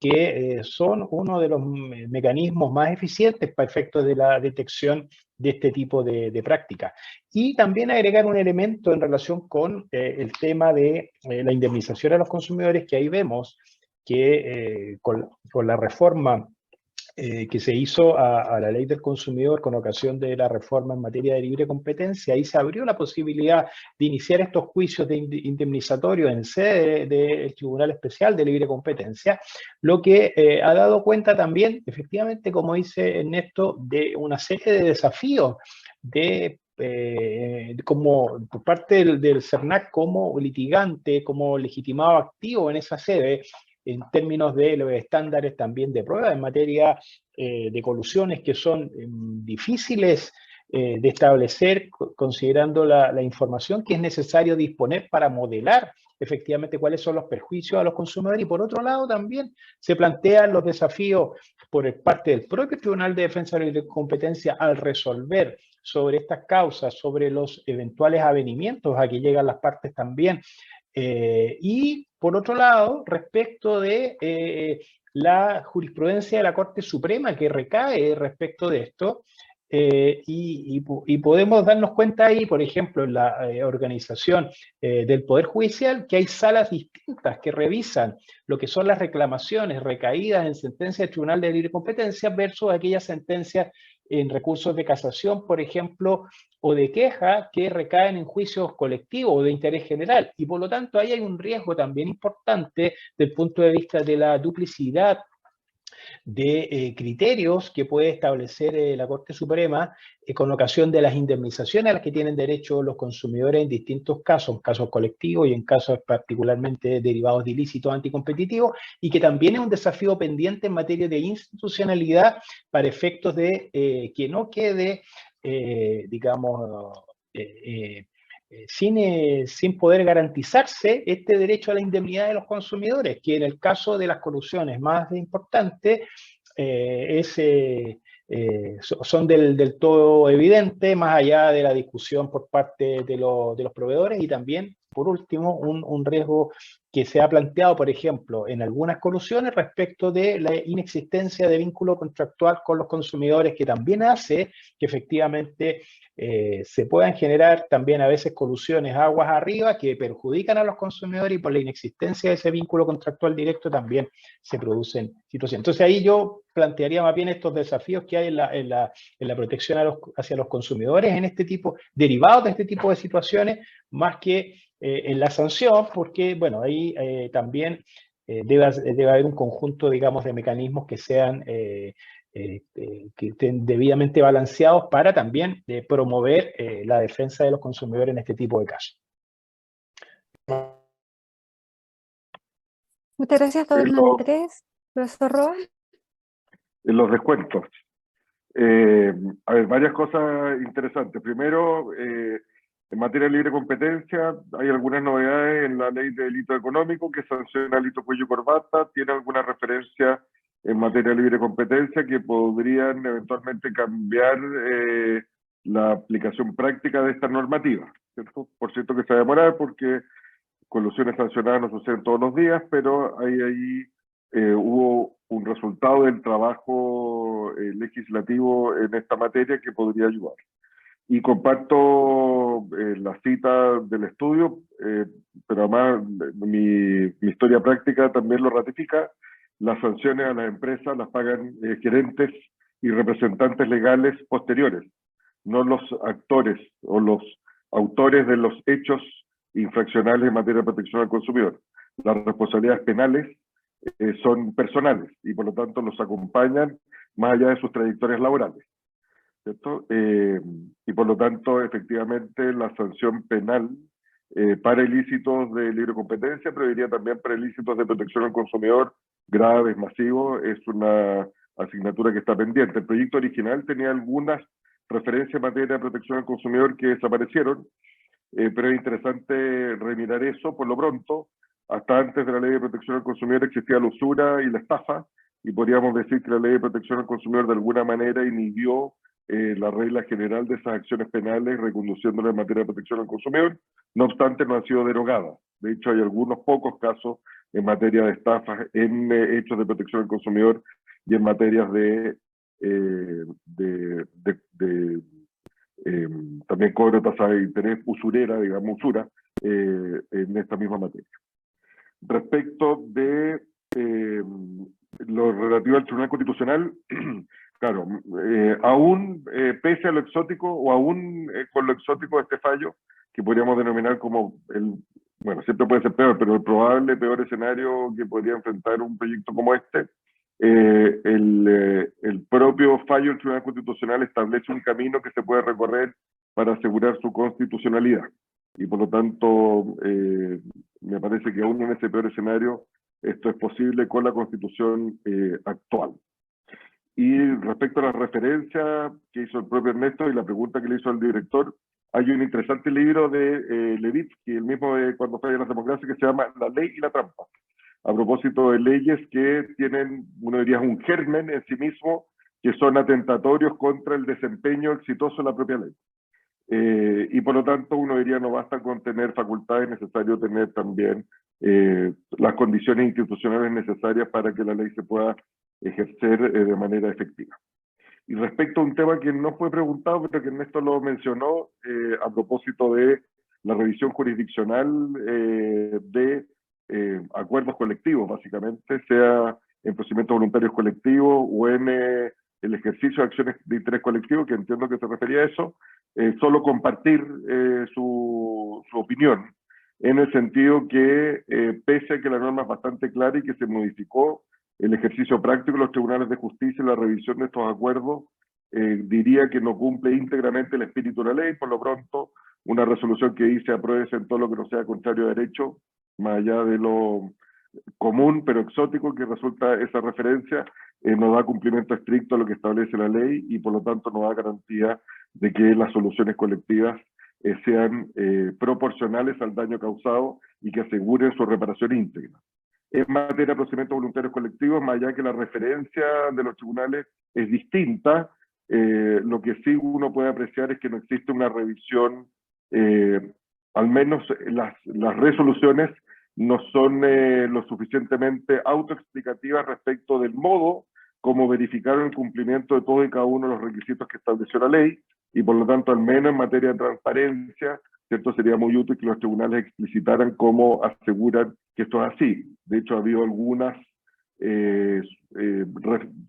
Speaker 3: que son uno de los mecanismos más eficientes para efectos de la detección de este tipo de prácticas. Y también agregar un elemento en relación con el tema de la indemnización a los consumidores, que ahí vemos que con la reforma que se hizo a la ley del consumidor con ocasión de la reforma en materia de libre competencia, ahí se abrió la posibilidad de iniciar estos juicios de indemnizatorios en sede del Tribunal Especial de Libre Competencia, lo que ha dado cuenta también, efectivamente, como dice Ernesto, de una serie de desafíos como por parte del CERNAC como litigante, como legitimado activo en esa sede, en términos de los estándares también de prueba en materia de colusiones que son difíciles de establecer, considerando la información que es necesario disponer para modelar efectivamente cuáles son los perjuicios a los consumidores. Y por otro lado también se plantean los desafíos por parte del propio Tribunal de Defensa de la Competencia al resolver sobre estas causas, sobre los eventuales avenimientos a que llegan las partes también. Y por otro lado, respecto de la jurisprudencia de la Corte Suprema que recae respecto de esto, y podemos darnos cuenta ahí, por ejemplo, en la organización del Poder Judicial, que hay salas distintas que revisan lo que son las reclamaciones recaídas en sentencias del Tribunal de Libre Competencia versus aquellas sentencias en recursos de casación, por ejemplo, o de queja que recaen en juicios colectivos o de interés general. Y por lo tanto, ahí hay un riesgo también importante desde el punto de vista de la duplicidad de criterios que puede establecer la Corte Suprema con ocasión de las indemnizaciones a las que tienen derecho los consumidores en distintos casos colectivos y en casos particularmente derivados de ilícitos anticompetitivos, y que también es un desafío pendiente en materia de institucionalidad para efectos de que no quede, digamos, sin poder garantizarse este derecho a la indemnidad de los consumidores, que en el caso de las colusiones más importantes son del todo evidente, más allá de la discusión por parte de los proveedores. Y también, por último, un riesgo que se ha planteado, por ejemplo, en algunas colusiones respecto de la inexistencia de vínculo contractual con los consumidores, que también hace que efectivamente se puedan generar también a veces colusiones aguas arriba que perjudican a los consumidores, y por la inexistencia de ese vínculo contractual directo también se producen situaciones. Entonces ahí yo plantearía más bien estos desafíos que hay en la protección hacia los consumidores en este tipo, derivados de este tipo de situaciones, más que en la sanción, porque bueno, ahí también debe haber un conjunto, digamos, de mecanismos que sean que estén debidamente balanceados para también promover la defensa de los consumidores en este tipo de casos.
Speaker 2: Muchas gracias, don Andrés. Profesor Roa.
Speaker 5: En los descuentos. A ver, varias cosas interesantes. Primero, en materia de libre competencia, hay algunas novedades en la ley de delito económico que sanciona el delito cuello y corbata, tiene alguna referencia en materia de libre competencia que podrían eventualmente cambiar la aplicación práctica de esta normativa, ¿cierto? Por cierto que se va a demorar porque colusiones sancionadas no suceden todos los días, pero ahí hubo un resultado del trabajo legislativo en esta materia que podría ayudar. Y comparto la cita del estudio, pero además mi historia práctica también lo ratifica. las sanciones a las empresas las pagan gerentes y representantes legales posteriores, no los actores o los autores de los hechos infraccionales en materia de protección al consumidor. Las responsabilidades penales son personales y por lo tanto los acompañan más allá de sus trayectorias laborales, ¿cierto? Y por lo tanto, efectivamente, la sanción penal para ilícitos de libre competencia, pero diría también para ilícitos de protección al consumidor graves, masivos, es una asignatura que está pendiente. El proyecto original tenía algunas referencias en materia de protección al consumidor que desaparecieron, pero es interesante remirar eso por lo pronto. Hasta antes de la ley de protección al consumidor existía la usura y la estafa, y podríamos decir que la ley de protección al consumidor de alguna manera inhibió la regla general de esas acciones penales, reconduciéndolas en materia de protección al consumidor. No obstante, no han sido derogadas. De hecho, hay algunos pocos casos en materia de estafas, en hechos de protección al consumidor y en materias también cobro de tasa de interés usurera, digamos, usura, en esta misma materia. Respecto de lo relativo al Tribunal Constitucional, claro, aún pese a lo exótico, o aún con lo exótico de este fallo, que podríamos denominar como bueno, siempre puede ser peor, pero el probable peor escenario que podría enfrentar un proyecto como este, el propio fallo del Tribunal Constitucional establece un camino que se puede recorrer para asegurar su constitucionalidad. Y por lo tanto, me parece que aún en ese peor escenario, esto es posible con la Constitución actual. Y respecto a la referencia que hizo el propio Ernesto y la pregunta que le hizo al director, hay un interesante libro de Levitsky, el mismo de Cuando falla la democracia, que se llama La ley y la trampa, a propósito de leyes que tienen, uno diría, un germen en sí mismo, que son atentatorios contra el desempeño exitoso de la propia ley. Y por lo tanto, uno diría, no basta con tener facultades, es necesario tener también las condiciones institucionales necesarias para que la ley se pueda ejercer de manera efectiva. Y respecto a un tema que no fue preguntado, pero que Ernesto lo mencionó, a propósito de la revisión jurisdiccional de acuerdos colectivos, básicamente, sea en procedimientos voluntarios colectivos o en el ejercicio de acciones de interés colectivo, que entiendo que se refería a eso, solo compartir su opinión, en el sentido que, pese a que la norma es bastante clara y que se modificó el ejercicio práctico de los tribunales de justicia y la revisión de estos acuerdos, diría que no cumple íntegramente el espíritu de la ley. Por lo pronto, una resolución que dice apruébese en todo lo que no sea contrario a derecho, más allá de lo común pero exótico que resulta esa referencia, no da cumplimiento estricto a lo que establece la ley y por lo tanto no da garantía de que las soluciones colectivas sean proporcionales al daño causado y que aseguren su reparación íntegra. En materia de procedimientos voluntarios colectivos, más allá que la referencia de los tribunales es distinta, lo que sí uno puede apreciar es que no existe una revisión, al menos las resoluciones no son lo suficientemente autoexplicativas respecto del modo como verificaron el cumplimiento de todos y cada uno de los requisitos que estableció la ley, y por lo tanto, al menos en materia de transparencia, ¿cierto? Sería muy útil que los tribunales explicitaran cómo aseguran que esto es así. De hecho, ha habido algunas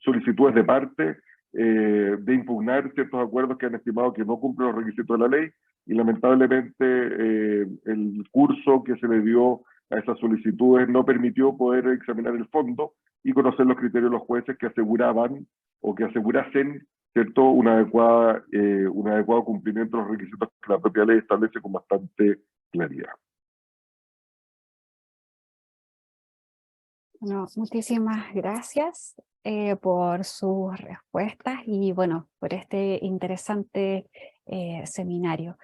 Speaker 5: solicitudes de parte de impugnar ciertos acuerdos que han estimado que no cumplen los requisitos de la ley, y lamentablemente el curso que se le dio a esas solicitudes no permitió poder examinar el fondo y conocer los criterios de los jueces que aseguraban o que asegurasen, ¿cierto?, un adecuado cumplimiento de los requisitos que la propia ley establece con bastante claridad.
Speaker 2: Bueno, muchísimas gracias por sus respuestas y bueno, por este interesante seminario.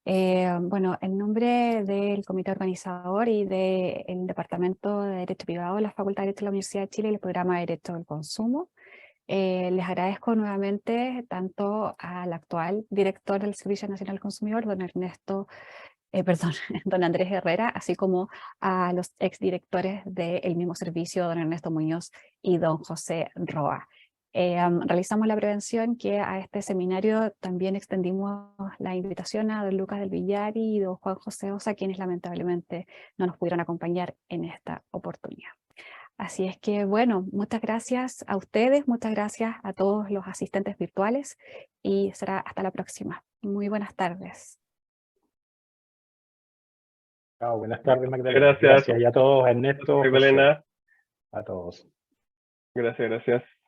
Speaker 2: Bueno, en nombre del comité organizador y del Departamento de Derecho Privado de la Facultad de Derecho de la Universidad de Chile y el Programa de Derecho del Consumo, les agradezco nuevamente tanto al actual director del Servicio Nacional del Consumidor, don Ernesto, don Andrés Herrera, así como a los exdirectores del mismo servicio, don Ernesto Muñoz y don José Roa. Realizamos la prevención que a este seminario también extendimos la invitación a don Lucas del Villar y don Juan José Osa, quienes lamentablemente no nos pudieron acompañar en esta oportunidad. Así es que, bueno, muchas gracias a ustedes, muchas gracias a todos los asistentes virtuales y será hasta la próxima. Muy buenas tardes.
Speaker 3: Chao, buenas tardes, Magdalena.
Speaker 4: Gracias.
Speaker 3: Gracias y a todos, Ernesto, José,
Speaker 4: Magdalena.
Speaker 3: a todos.
Speaker 4: Gracias, gracias.